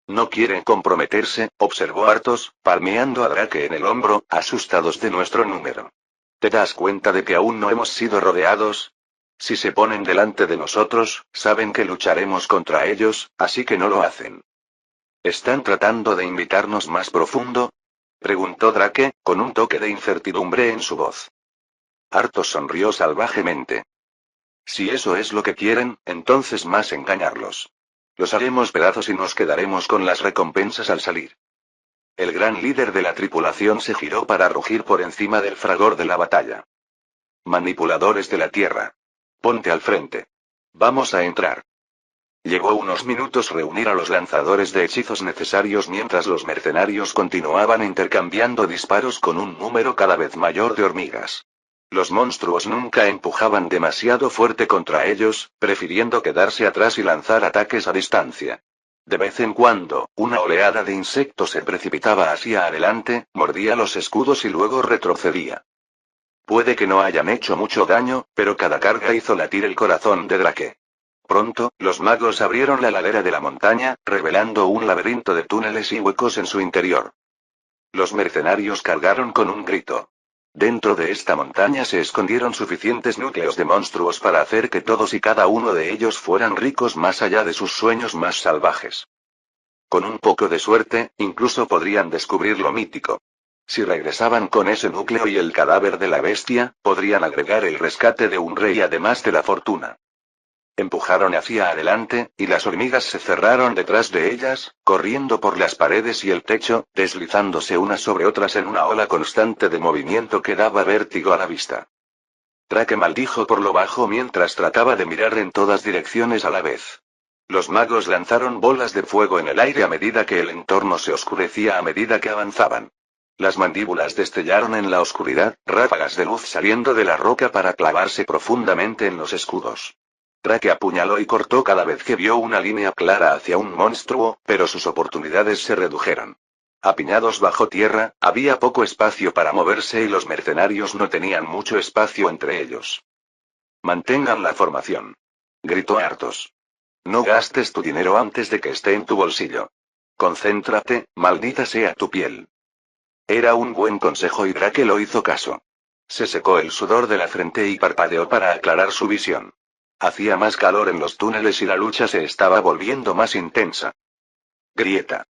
No quieren comprometerse, observó Arthos, palmeando a Drake en el hombro, asustados de nuestro número. ¿Te das cuenta de que aún no hemos sido rodeados? Si se ponen delante de nosotros, saben que lucharemos contra ellos, así que no lo hacen. ¿Están tratando de invitarnos más profundo?, preguntó Drake, con un toque de incertidumbre en su voz. Arthos sonrió salvajemente. Si eso es lo que quieren, entonces más engañarlos. Los haremos pedazos y nos quedaremos con las recompensas al salir. El gran líder de la tripulación se giró para rugir por encima del fragor de la batalla. Manipuladores de la Tierra. Ponte al frente. Vamos a entrar. Llevó unos minutos reunir a los lanzadores de hechizos necesarios mientras los mercenarios continuaban intercambiando disparos con un número cada vez mayor de hormigas. Los monstruos nunca empujaban demasiado fuerte contra ellos, prefiriendo quedarse atrás y lanzar ataques a distancia. De vez en cuando, una oleada de insectos se precipitaba hacia adelante, mordía los escudos y luego retrocedía. Puede que no hayan hecho mucho daño, pero cada carga hizo latir el corazón de Drake. Pronto, los magos abrieron la ladera de la montaña, revelando un laberinto de túneles y huecos en su interior. Los mercenarios cargaron con un grito. Dentro de esta montaña se escondieron suficientes núcleos de monstruos para hacer que todos y cada uno de ellos fueran ricos más allá de sus sueños más salvajes. Con un poco de suerte, incluso podrían descubrir lo mítico. Si regresaban con ese núcleo y el cadáver de la bestia, podrían agregar el rescate de un rey además de la fortuna. Empujaron hacia adelante, y las hormigas se cerraron detrás de ellas, corriendo por las paredes y el techo, deslizándose unas sobre otras en una ola constante de movimiento que daba vértigo a la vista. Drake maldijo por lo bajo mientras trataba de mirar en todas direcciones a la vez. Los magos lanzaron bolas de fuego en el aire a medida que el entorno se oscurecía a medida que avanzaban. Las mandíbulas destellaron en la oscuridad, ráfagas de luz saliendo de la roca para clavarse profundamente en los escudos. Drake apuñaló y cortó cada vez que vio una línea clara hacia un monstruo, pero sus oportunidades se redujeron. Apiñados bajo tierra, había poco espacio para moverse y los mercenarios no tenían mucho espacio entre ellos. Mantengan la formación. Gritó Arthos. No gastes tu dinero antes de que esté en tu bolsillo. Concéntrate, maldita sea tu piel. Era un buen consejo y Drake lo hizo caso. Se secó el sudor de la frente y parpadeó para aclarar su visión. Hacía más calor en los túneles y la lucha se estaba volviendo más intensa. Grieta.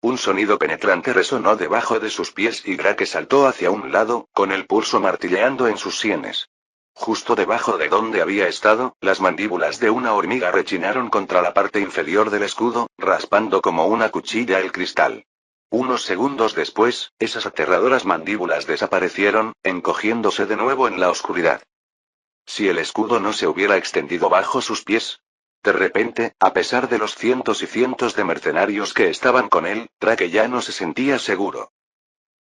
Un sonido penetrante resonó debajo de sus pies y Drake saltó hacia un lado, con el pulso martilleando en sus sienes. Justo debajo de donde había estado, las mandíbulas de una hormiga rechinaron contra la parte inferior del escudo, raspando como una cuchilla el cristal. Unos segundos después, esas aterradoras mandíbulas desaparecieron, encogiéndose de nuevo en la oscuridad. Si el escudo no se hubiera extendido bajo sus pies. De repente, a pesar de los cientos y cientos de mercenarios que estaban con él, Drake ya no se sentía seguro.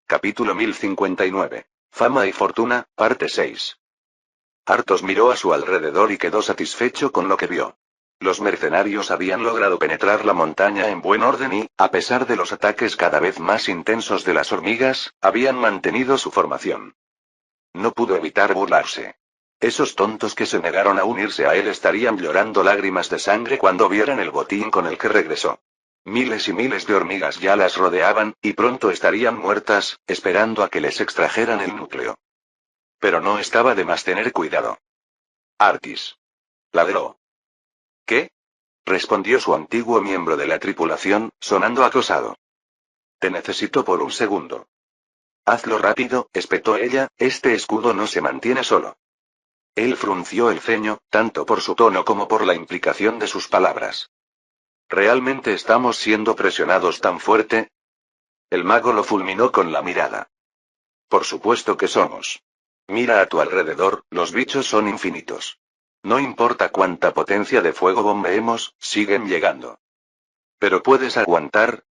Capítulo 1059. Fama y fortuna, parte 6. Arthos miró a su alrededor y quedó satisfecho con lo que vio. Los mercenarios habían logrado penetrar la montaña en buen orden y, a pesar de los ataques cada vez más intensos de las hormigas, habían mantenido su formación. No pudo evitar burlarse. Esos tontos que se negaron a unirse a él estarían llorando lágrimas de sangre cuando vieran el botín con el que regresó. Miles y miles de hormigas ya las rodeaban, y pronto estarían muertas, esperando a que les extrajeran el núcleo. Pero no estaba de más tener cuidado. Artis. Ladró. ¿Qué? Respondió su antiguo miembro de la tripulación, sonando acosado. Te necesito por un segundo. Hazlo rápido, espetó ella, este escudo no se mantiene solo. Él frunció el ceño, tanto por su tono como por la implicación de sus palabras. ¿Realmente estamos siendo presionados tan fuerte? El mago lo fulminó con la mirada. Por supuesto que somos. Mira a tu alrededor, los bichos son infinitos. No importa cuánta potencia de fuego bombeemos, siguen llegando. ¿Pero puedes aguantar?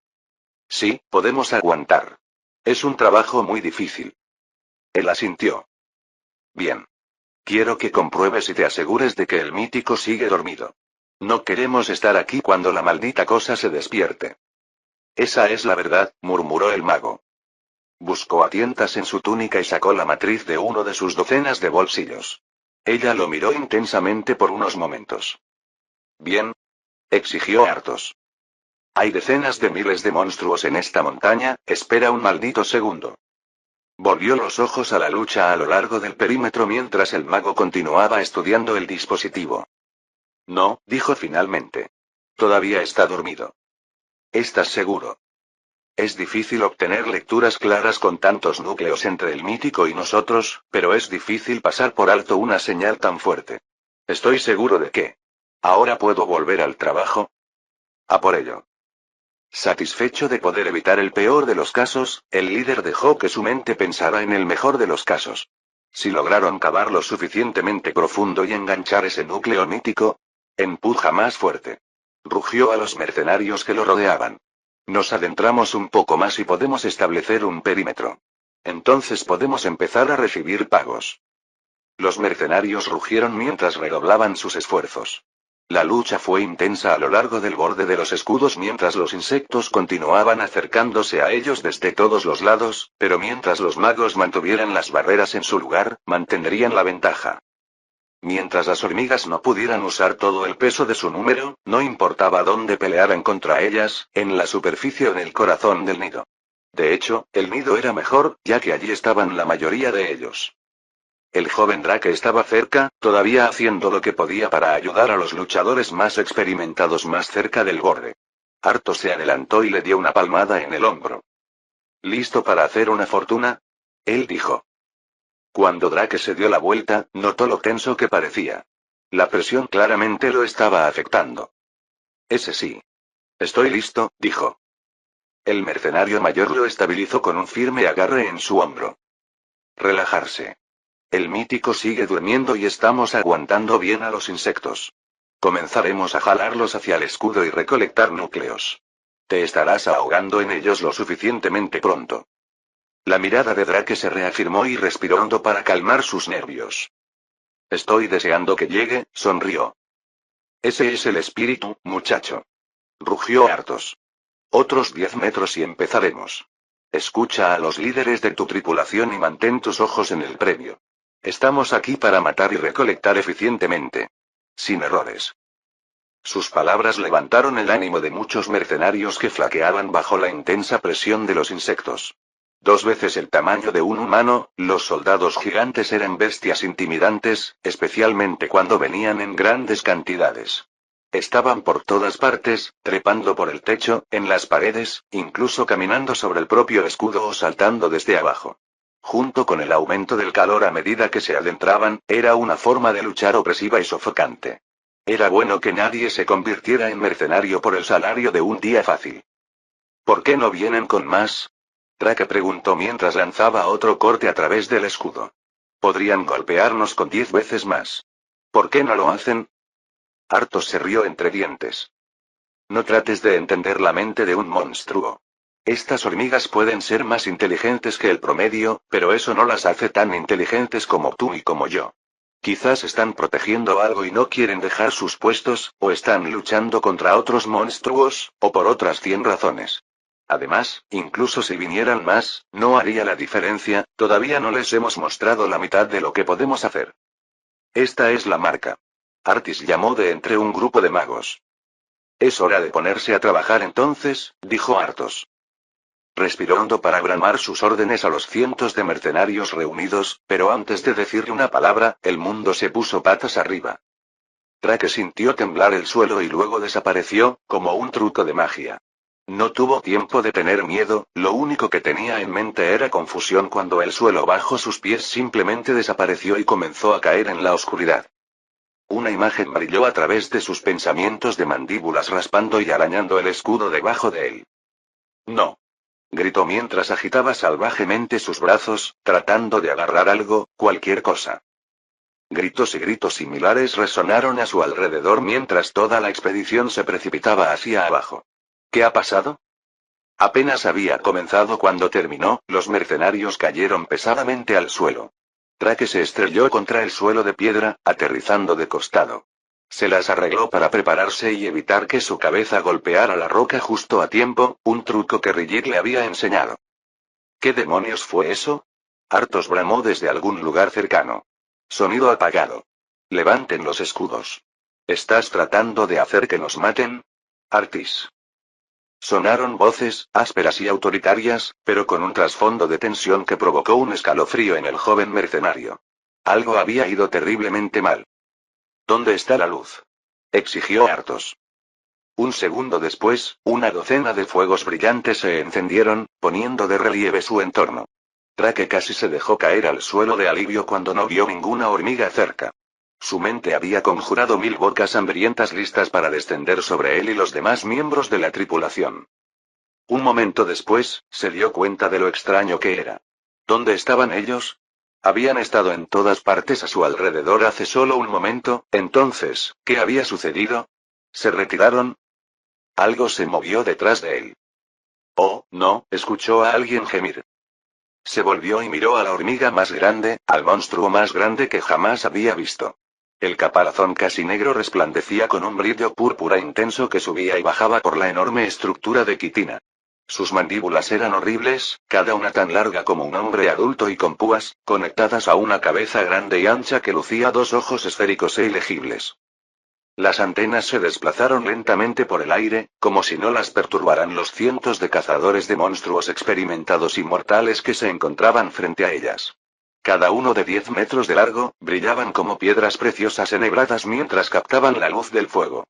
Sí, podemos aguantar. Es un trabajo muy difícil. Él asintió. Bien. Quiero que compruebes y te asegures de que el mítico sigue dormido. No queremos estar aquí cuando la maldita cosa se despierte. Esa es la verdad, murmuró el mago. Buscó a tientas en su túnica y sacó la matriz de uno de sus docenas de bolsillos. Ella lo miró intensamente por unos momentos. Bien, exigió Arthos. Hay decenas de miles de monstruos en esta montaña, espera un maldito segundo. Volvió los ojos a la lucha a lo largo del perímetro mientras el mago continuaba estudiando el dispositivo. No, dijo finalmente. Todavía está dormido. ¿Estás seguro? Es difícil obtener lecturas claras con tantos núcleos entre el mítico y nosotros, pero es difícil pasar por alto una señal tan fuerte. Estoy seguro de que... ¿Ahora puedo volver al trabajo? A por ello. Satisfecho de poder evitar el peor de los casos, el líder dejó que su mente pensara en el mejor de los casos. Si lograron cavar lo suficientemente profundo y enganchar ese núcleo mítico, empuja más fuerte. Rugió a los mercenarios que lo rodeaban. Nos adentramos un poco más y podemos establecer un perímetro. Entonces podemos empezar a recibir pagos. Los mercenarios rugieron mientras redoblaban sus esfuerzos. La lucha fue intensa a lo largo del borde de los escudos mientras los insectos continuaban acercándose a ellos desde todos los lados, pero mientras los magos mantuvieran las barreras en su lugar, mantendrían la ventaja. Mientras las hormigas no pudieran usar todo el peso de su número, no importaba dónde pelearan contra ellas, en la superficie o en el corazón del nido. De hecho, el nido era mejor, ya que allí estaban la mayoría de ellos. El joven Drake estaba cerca, todavía haciendo lo que podía para ayudar a los luchadores más experimentados más cerca del borde. Arthos se adelantó y le dio una palmada en el hombro. ¿Listo para hacer una fortuna? Él dijo. Cuando Drake se dio la vuelta, notó lo tenso que parecía. La presión claramente lo estaba afectando. Ese sí. Estoy listo, dijo. El mercenario mayor lo estabilizó con un firme agarre en su hombro. Relajarse. El mítico sigue durmiendo y estamos aguantando bien a los insectos. Comenzaremos a jalarlos hacia el escudo y recolectar núcleos. Te estarás ahogando en ellos lo suficientemente pronto. La mirada de Drake se reafirmó y respiró hondo para calmar sus nervios. Estoy deseando que llegue, sonrió. Ese es el espíritu, muchacho. Rugió Arthos. Otros 10 metros y empezaremos. Escucha a los líderes de tu tripulación y mantén tus ojos en el premio. Estamos aquí para matar y recolectar eficientemente. Sin errores. Sus palabras levantaron el ánimo de muchos mercenarios que flaqueaban bajo la intensa presión de los insectos. 2 veces el tamaño de un humano, los soldados gigantes eran bestias intimidantes, especialmente cuando venían en grandes cantidades. Estaban por todas partes, trepando por el techo, en las paredes, incluso caminando sobre el propio escudo o saltando desde abajo. Junto con el aumento del calor a medida que se adentraban, era una forma de luchar opresiva y sofocante. Era bueno que nadie se convirtiera en mercenario por el salario de un día fácil. ¿Por qué no vienen con más? Drake preguntó mientras lanzaba otro corte a través del escudo. Podrían golpearnos con 10 veces más. ¿Por qué no lo hacen? Arthos se rió entre dientes. No trates de entender la mente de un monstruo. Estas hormigas pueden ser más inteligentes que el promedio, pero eso no las hace tan inteligentes como tú y como yo. Quizás están protegiendo algo y no quieren dejar sus puestos, o están luchando contra otros monstruos, o por otras 100 razones. Además, incluso si vinieran más, no haría la diferencia, todavía no les hemos mostrado la mitad de lo que podemos hacer. Esta es la marca. Artis llamó de entre un grupo de magos. Es hora de ponerse a trabajar entonces, dijo Arthos. Respiró hondo para bramar sus órdenes a los cientos de mercenarios reunidos, pero antes de decirle una palabra, el mundo se puso patas arriba. Drake sintió temblar el suelo y luego desapareció, como un truco de magia. No tuvo tiempo de tener miedo, lo único que tenía en mente era confusión cuando el suelo bajo sus pies simplemente desapareció y comenzó a caer en la oscuridad. Una imagen brilló a través de sus pensamientos de mandíbulas raspando y arañando el escudo debajo de él. No. Gritó mientras agitaba salvajemente sus brazos, tratando de agarrar algo, cualquier cosa. Gritos y gritos similares resonaron a su alrededor mientras toda la expedición se precipitaba hacia abajo. ¿Qué ha pasado? Apenas había comenzado cuando terminó, los mercenarios cayeron pesadamente al suelo. Drake se estrelló contra el suelo de piedra, aterrizando de costado. Se las arregló para prepararse y evitar que su cabeza golpeara la roca justo a tiempo, un truco que Rigid le había enseñado. ¿Qué demonios fue eso? Arthos bramó desde algún lugar cercano. Sonido apagado. Levanten los escudos. ¿Estás tratando de hacer que nos maten? Artis. Sonaron voces, ásperas y autoritarias, pero con un trasfondo de tensión que provocó un escalofrío en el joven mercenario. Algo había ido terriblemente mal. ¿Dónde está la luz? Exigió Arthos. Un segundo después, una docena de fuegos brillantes se encendieron, poniendo de relieve su entorno. Drake casi se dejó caer al suelo de alivio cuando no vio ninguna hormiga cerca. Su mente había conjurado 1000 bocas hambrientas listas para descender sobre él y los demás miembros de la tripulación. Un momento después, se dio cuenta de lo extraño que era. ¿Dónde estaban ellos? Habían estado en todas partes a su alrededor hace solo un momento. Entonces, ¿qué había sucedido? ¿Se retiraron? Algo se movió detrás de él. Oh, no, escuchó a alguien gemir. Se volvió y miró a la hormiga más grande, al monstruo más grande que jamás había visto. El caparazón casi negro resplandecía con un brillo púrpura intenso que subía y bajaba por la enorme estructura de quitina. Sus mandíbulas eran horribles, cada una tan larga como un hombre adulto y con púas, conectadas a una cabeza grande y ancha que lucía 2 ojos esféricos e ilegibles. Las antenas se desplazaron lentamente por el aire, como si no las perturbaran los cientos de cazadores de monstruos experimentados y mortales que se encontraban frente a ellas. Cada uno de 10 metros de largo, brillaban como piedras preciosas enhebradas mientras captaban la luz del fuego.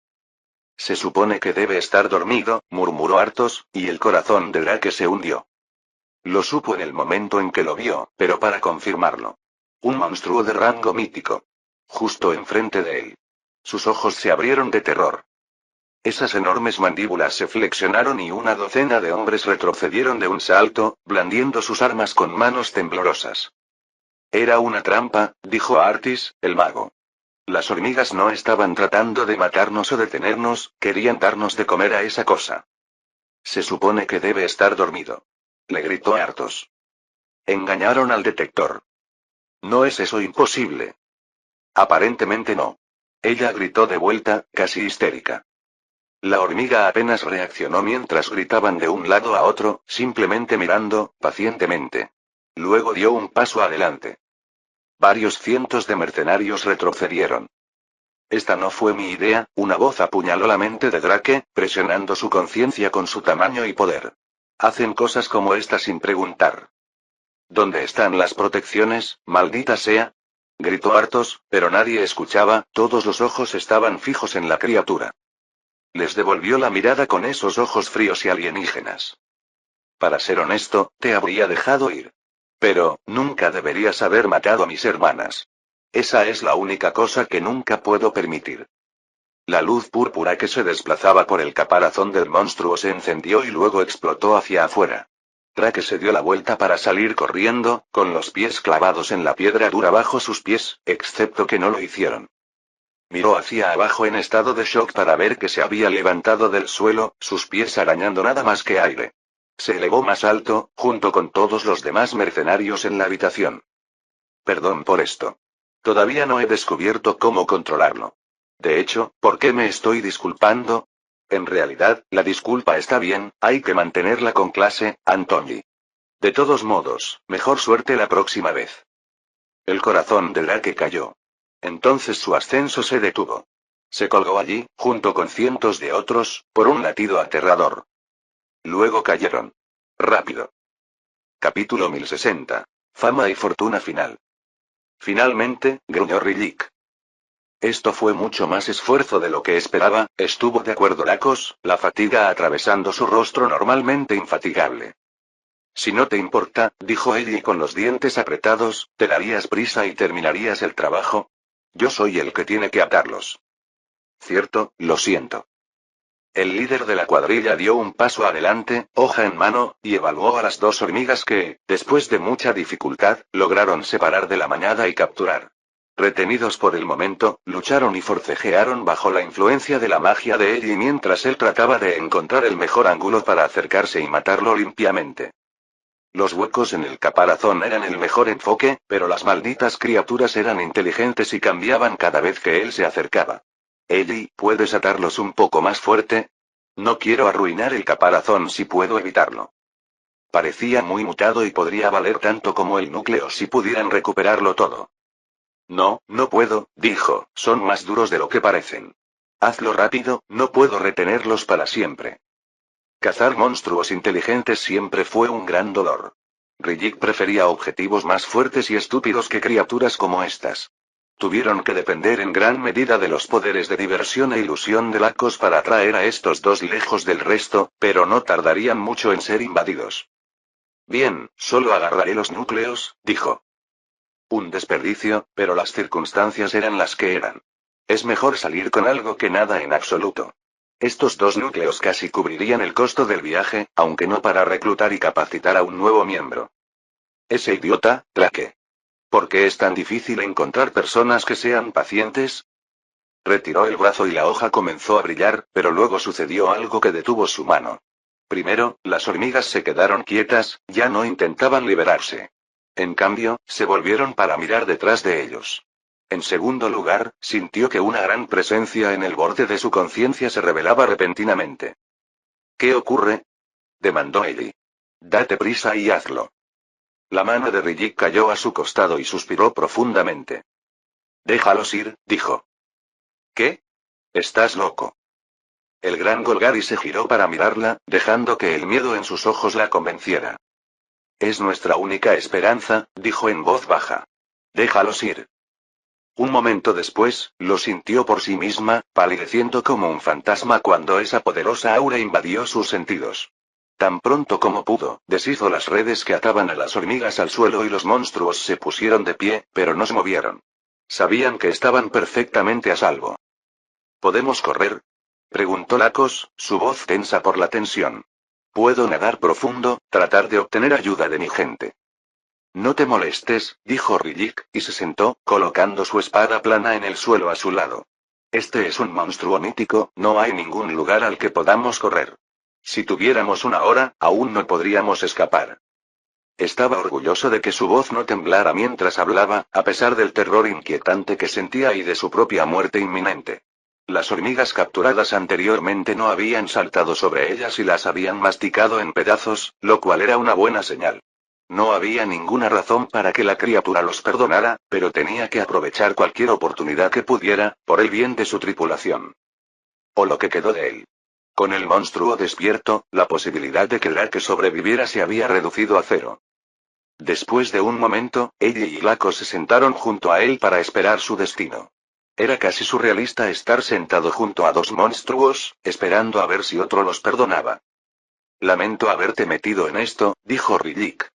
Se supone que debe estar dormido, murmuró Arthos, y el corazón de Drake se hundió. Lo supo en el momento en que lo vio, pero para confirmarlo. Un monstruo de rango mítico. Justo enfrente de él. Sus ojos se abrieron de terror. Esas enormes mandíbulas se flexionaron y una docena de hombres retrocedieron de un salto, blandiendo sus armas con manos temblorosas. Era una trampa, dijo Artis, el mago. Las hormigas no estaban tratando de matarnos o detenernos, querían darnos de comer a esa cosa. Se supone que debe estar dormido. Le gritó Arthos. Engañaron al detector. ¿No es eso imposible? Aparentemente no. Ella gritó de vuelta, casi histérica. La hormiga apenas reaccionó mientras gritaban de un lado a otro, simplemente mirando, pacientemente. Luego dio un paso adelante. Varios cientos de mercenarios retrocedieron. Esta no fue mi idea, una voz apuñaló la mente de Drake, presionando su conciencia con su tamaño y poder. Hacen cosas como esta sin preguntar. ¿Dónde están las protecciones, maldita sea? Gritó Arthos, pero nadie escuchaba, todos los ojos estaban fijos en la criatura. Les devolvió la mirada con esos ojos fríos y alienígenas. Para ser honesto, te habría dejado ir. Pero, nunca deberías haber matado a mis hermanas. Esa es la única cosa que nunca puedo permitir. La luz púrpura que se desplazaba por el caparazón del monstruo se encendió y luego explotó hacia afuera. Drake se dio la vuelta para salir corriendo, con los pies clavados en la piedra dura bajo sus pies, excepto que no lo hicieron. Miró hacia abajo en estado de shock para ver que se había levantado del suelo, sus pies arañando nada más que aire. Se elevó más alto, junto con todos los demás mercenarios en la habitación. Perdón por esto. Todavía no he descubierto cómo controlarlo. De hecho, ¿por qué me estoy disculpando? En realidad, la disculpa está bien, hay que mantenerla con clase, Anthony. De todos modos, mejor suerte la próxima vez. El corazón de Drake cayó. Entonces su ascenso se detuvo. Se colgó allí, junto con cientos de otros, por un latido aterrador. Luego cayeron. Rápido. Capítulo 1060. Fama y fortuna final. Finalmente, gruñó Rillik. Esto fue mucho más esfuerzo de lo que esperaba, estuvo de acuerdo Lacos, la fatiga atravesando su rostro normalmente infatigable. Si no te importa, dijo Ellie con los dientes apretados, te darías prisa y terminarías el trabajo. Yo soy el que tiene que atarlos. Cierto, lo siento. El líder de la cuadrilla dio un paso adelante, hoja en mano, y evaluó a las 2 hormigas que, después de mucha dificultad, lograron separar de la manada y capturar. Retenidos por el momento, lucharon y forcejearon bajo la influencia de la magia de Ellie mientras él trataba de encontrar el mejor ángulo para acercarse y matarlo limpiamente. Los huecos en el caparazón eran el mejor enfoque, pero las malditas criaturas eran inteligentes y cambiaban cada vez que él se acercaba. Ellie, ¿puedes atarlos un poco más fuerte? No quiero arruinar el caparazón si puedo evitarlo. Parecía muy mutado y podría valer tanto como el núcleo si pudieran recuperarlo todo. No, no puedo, dijo, son más duros de lo que parecen. Hazlo rápido, no puedo retenerlos para siempre. Cazar monstruos inteligentes siempre fue un gran dolor. Rillik prefería objetivos más fuertes y estúpidos que criaturas como estas. Tuvieron que depender en gran medida de los poderes de diversión e ilusión de Lacos para atraer a estos dos lejos del resto, pero no tardarían mucho en ser invadidos. Bien, solo agarraré los núcleos, dijo. Un desperdicio, pero las circunstancias eran las que eran. Es mejor salir con algo que nada en absoluto. Estos 2 núcleos casi cubrirían el costo del viaje, aunque no para reclutar y capacitar a un nuevo miembro. Ese idiota, Drake. ¿Por qué es tan difícil encontrar personas que sean pacientes? Retiró el brazo y la hoja comenzó a brillar, pero luego sucedió algo que detuvo su mano. Primero, las hormigas se quedaron quietas, ya no intentaban liberarse. En cambio, se volvieron para mirar detrás de ellos. En segundo lugar, sintió que una gran presencia en el borde de su conciencia se revelaba repentinamente. ¿Qué ocurre? Demandó Ellie. Date prisa y hazlo. La mano de Rillik cayó a su costado y suspiró profundamente. Déjalos ir, dijo. ¿Qué? Estás loco. El gran Golgari se giró para mirarla, dejando que el miedo en sus ojos la convenciera. Es nuestra única esperanza, dijo en voz baja. Déjalos ir. Un momento después, lo sintió por sí misma, palideciendo como un fantasma cuando esa poderosa aura invadió sus sentidos. Tan pronto como pudo, deshizo las redes que ataban a las hormigas al suelo y los monstruos se pusieron de pie, pero no se movieron. Sabían que estaban perfectamente a salvo. ¿Podemos correr? Preguntó Lacos, su voz tensa por la tensión. Puedo nadar profundo, tratar de obtener ayuda de mi gente. No te molestes, dijo Rillik, y se sentó, colocando su espada plana en el suelo a su lado. Este es un monstruo mítico, no hay ningún lugar al que podamos correr. Si tuviéramos una hora, aún no podríamos escapar. Estaba orgulloso de que su voz no temblara mientras hablaba, a pesar del terror inquietante que sentía y de su propia muerte inminente. Las hormigas capturadas anteriormente no habían saltado sobre ellas y las habían masticado en pedazos, lo cual era una buena señal. No había ninguna razón para que la criatura los perdonara, pero tenía que aprovechar cualquier oportunidad que pudiera, por el bien de su tripulación. O lo que quedó de él. Con el monstruo despierto, la posibilidad de que Drake sobreviviera se había reducido a cero. Después de un momento, ella y Laco se sentaron junto a él para esperar su destino. Era casi surrealista estar sentado junto a 2 monstruos, esperando a ver si otro los perdonaba. Lamento haberte metido en esto, dijo Rillik.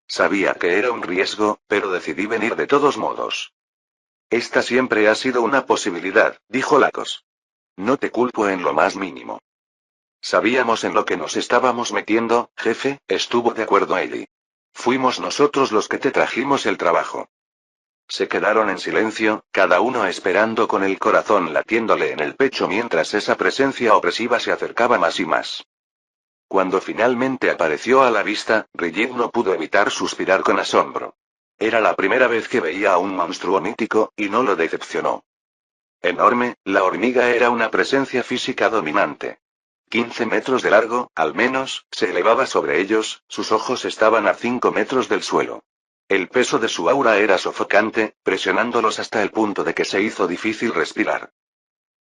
Sabía que era un riesgo, pero decidí venir de todos modos. Esta siempre ha sido una posibilidad, dijo Lacos. No te culpo en lo más mínimo. Sabíamos en lo que nos estábamos metiendo, jefe, estuvo de acuerdo Ellie. Fuimos nosotros los que te trajimos el trabajo. Se quedaron en silencio, cada uno esperando con el corazón latiéndole en el pecho mientras esa presencia opresiva se acercaba más y más. Cuando finalmente apareció a la vista, Rillik no pudo evitar suspirar con asombro. Era la primera vez que veía a un monstruo mítico, y no lo decepcionó. Enorme, la hormiga era una presencia física dominante. 15 metros de largo, al menos, se elevaba sobre ellos, sus ojos estaban a 5 metros del suelo. El peso de su aura era sofocante, presionándolos hasta el punto de que se hizo difícil respirar.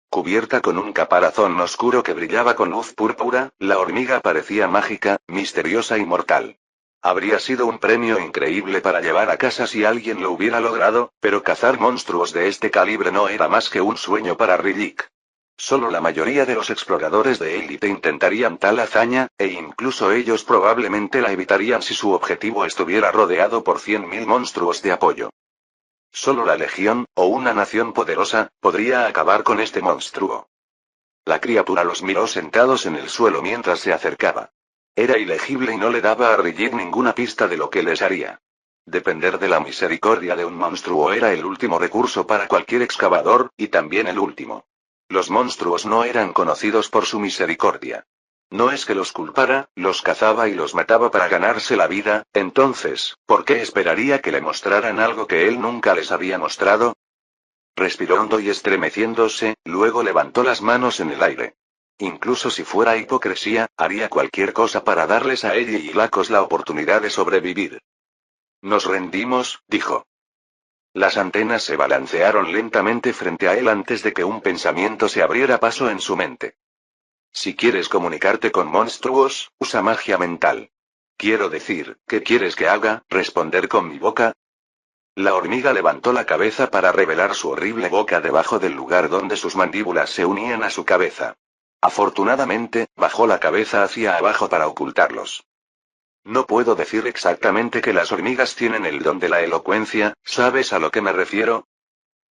Cubierta con un caparazón oscuro que brillaba con luz púrpura, la hormiga parecía mágica, misteriosa y mortal. Habría sido un premio increíble para llevar a casa si alguien lo hubiera logrado, pero cazar monstruos de este calibre no era más que un sueño para Rillik. Solo la mayoría de los exploradores de élite intentarían tal hazaña, e incluso ellos probablemente la evitarían si su objetivo estuviera rodeado por 100.000 monstruos de apoyo. Solo la Legión, o una nación poderosa, podría acabar con este monstruo. La criatura los miró sentados en el suelo mientras se acercaba. Era ilegible y no le daba a Rillik ninguna pista de lo que les haría. Depender de la misericordia de un monstruo era el último recurso para cualquier excavador, y también el último. Los monstruos no eran conocidos por su misericordia. No es que los culpara, los cazaba y los mataba para ganarse la vida, entonces, ¿por qué esperaría que le mostraran algo que él nunca les había mostrado? Respiró hondo y estremeciéndose, luego levantó las manos en el aire. Incluso si fuera hipocresía, haría cualquier cosa para darles a ella y Lacos la oportunidad de sobrevivir. Nos rendimos, dijo. Las antenas se balancearon lentamente frente a él antes de que un pensamiento se abriera paso en su mente. Si quieres comunicarte con monstruos, usa magia mental. Quiero decir, ¿qué quieres que haga? ¿Responder con mi boca? La hormiga levantó la cabeza para revelar su horrible boca debajo del lugar donde sus mandíbulas se unían a su cabeza. Afortunadamente, bajó la cabeza hacia abajo para ocultarlos. No puedo decir exactamente que las hormigas tienen el don de la elocuencia, ¿sabes a lo que me refiero?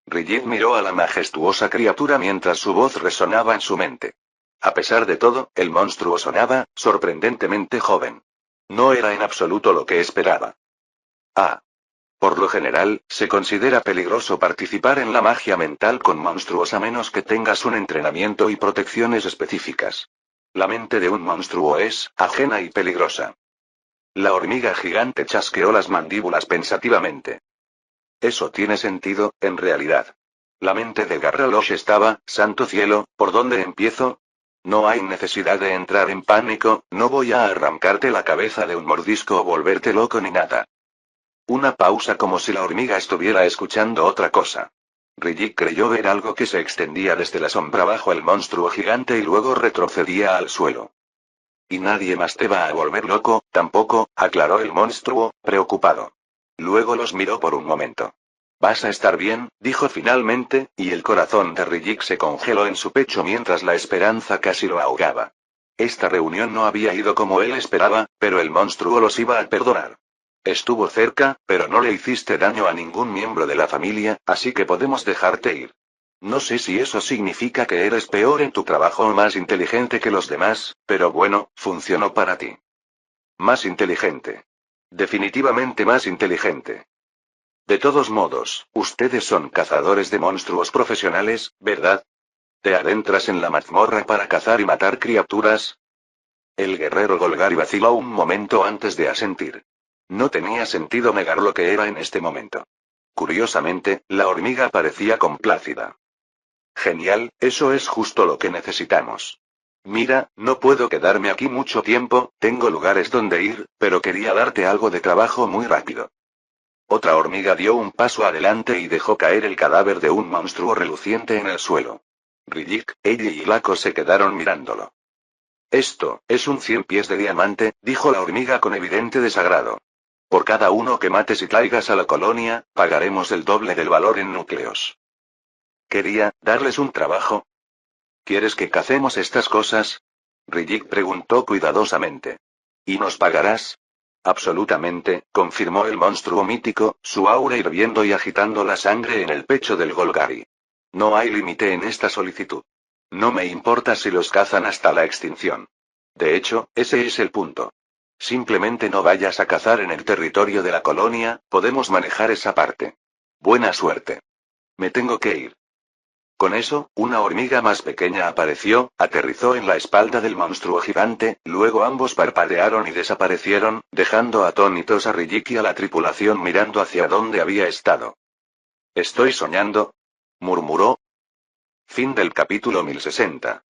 Rijik miró a la majestuosa criatura mientras su voz resonaba en su mente. A pesar de todo, el monstruo sonaba, sorprendentemente joven. No era en absoluto lo que esperaba. Ah. Por lo general, se considera peligroso participar en la magia mental con monstruos a menos que tengas un entrenamiento y protecciones específicas. La mente de un monstruo es ajena y peligrosa. La hormiga gigante chasqueó las mandíbulas pensativamente. Eso tiene sentido, en realidad. La mente de Garralosh estaba, santo cielo, ¿por dónde empiezo? No hay necesidad de entrar en pánico, no voy a arrancarte la cabeza de un mordisco o volverte loco ni nada. Una pausa como si la hormiga estuviera escuchando otra cosa. Rijik creyó ver algo que se extendía desde la sombra bajo el monstruo gigante y luego retrocedía al suelo. Y nadie más te va a volver loco, tampoco, aclaró el monstruo, preocupado. Luego los miró por un momento. Vas a estar bien, dijo finalmente, y el corazón de Rijik se congeló en su pecho mientras la esperanza casi lo ahogaba. Esta reunión no había ido como él esperaba, pero el monstruo los iba a perdonar. Estuvo cerca, pero no le hiciste daño a ningún miembro de la familia, así que podemos dejarte ir. No sé si eso significa que eres peor en tu trabajo o más inteligente que los demás, pero bueno, funcionó para ti. Más inteligente. Definitivamente más inteligente. De todos modos, ustedes son cazadores de monstruos profesionales, ¿verdad? ¿Te adentras en la mazmorra para cazar y matar criaturas? El guerrero Golgari vaciló un momento antes de asentir. No tenía sentido negar lo que era en este momento. Curiosamente, la hormiga parecía complácida. Genial, eso es justo lo que necesitamos. Mira, no puedo quedarme aquí mucho tiempo, tengo lugares donde ir, pero quería darte algo de trabajo muy rápido. Otra hormiga dio un paso adelante y dejó caer el cadáver de un monstruo reluciente en el suelo. Rijik, ella y Laco se quedaron mirándolo. Esto, es un 100 pies de diamante, dijo la hormiga con evidente desagrado. Por cada uno que mates y traigas a la colonia, pagaremos el doble del valor en núcleos. Quería, darles un trabajo. ¿Quieres que cacemos estas cosas? Rijik preguntó cuidadosamente. ¿Y nos pagarás? Absolutamente, confirmó el monstruo mítico, su aura hirviendo y agitando la sangre en el pecho del Golgari. No hay límite en esta solicitud. No me importa si los cazan hasta la extinción. De hecho, ese es el punto. Simplemente no vayas a cazar en el territorio de la colonia, podemos manejar esa parte. Buena suerte. Me tengo que ir. Con eso, una hormiga más pequeña apareció, aterrizó en la espalda del monstruo gigante, luego ambos parpadearon y desaparecieron, dejando atónitos a Rijik y a la tripulación mirando hacia donde había estado. ¿Estoy soñando? Murmuró. Fin del capítulo 1060.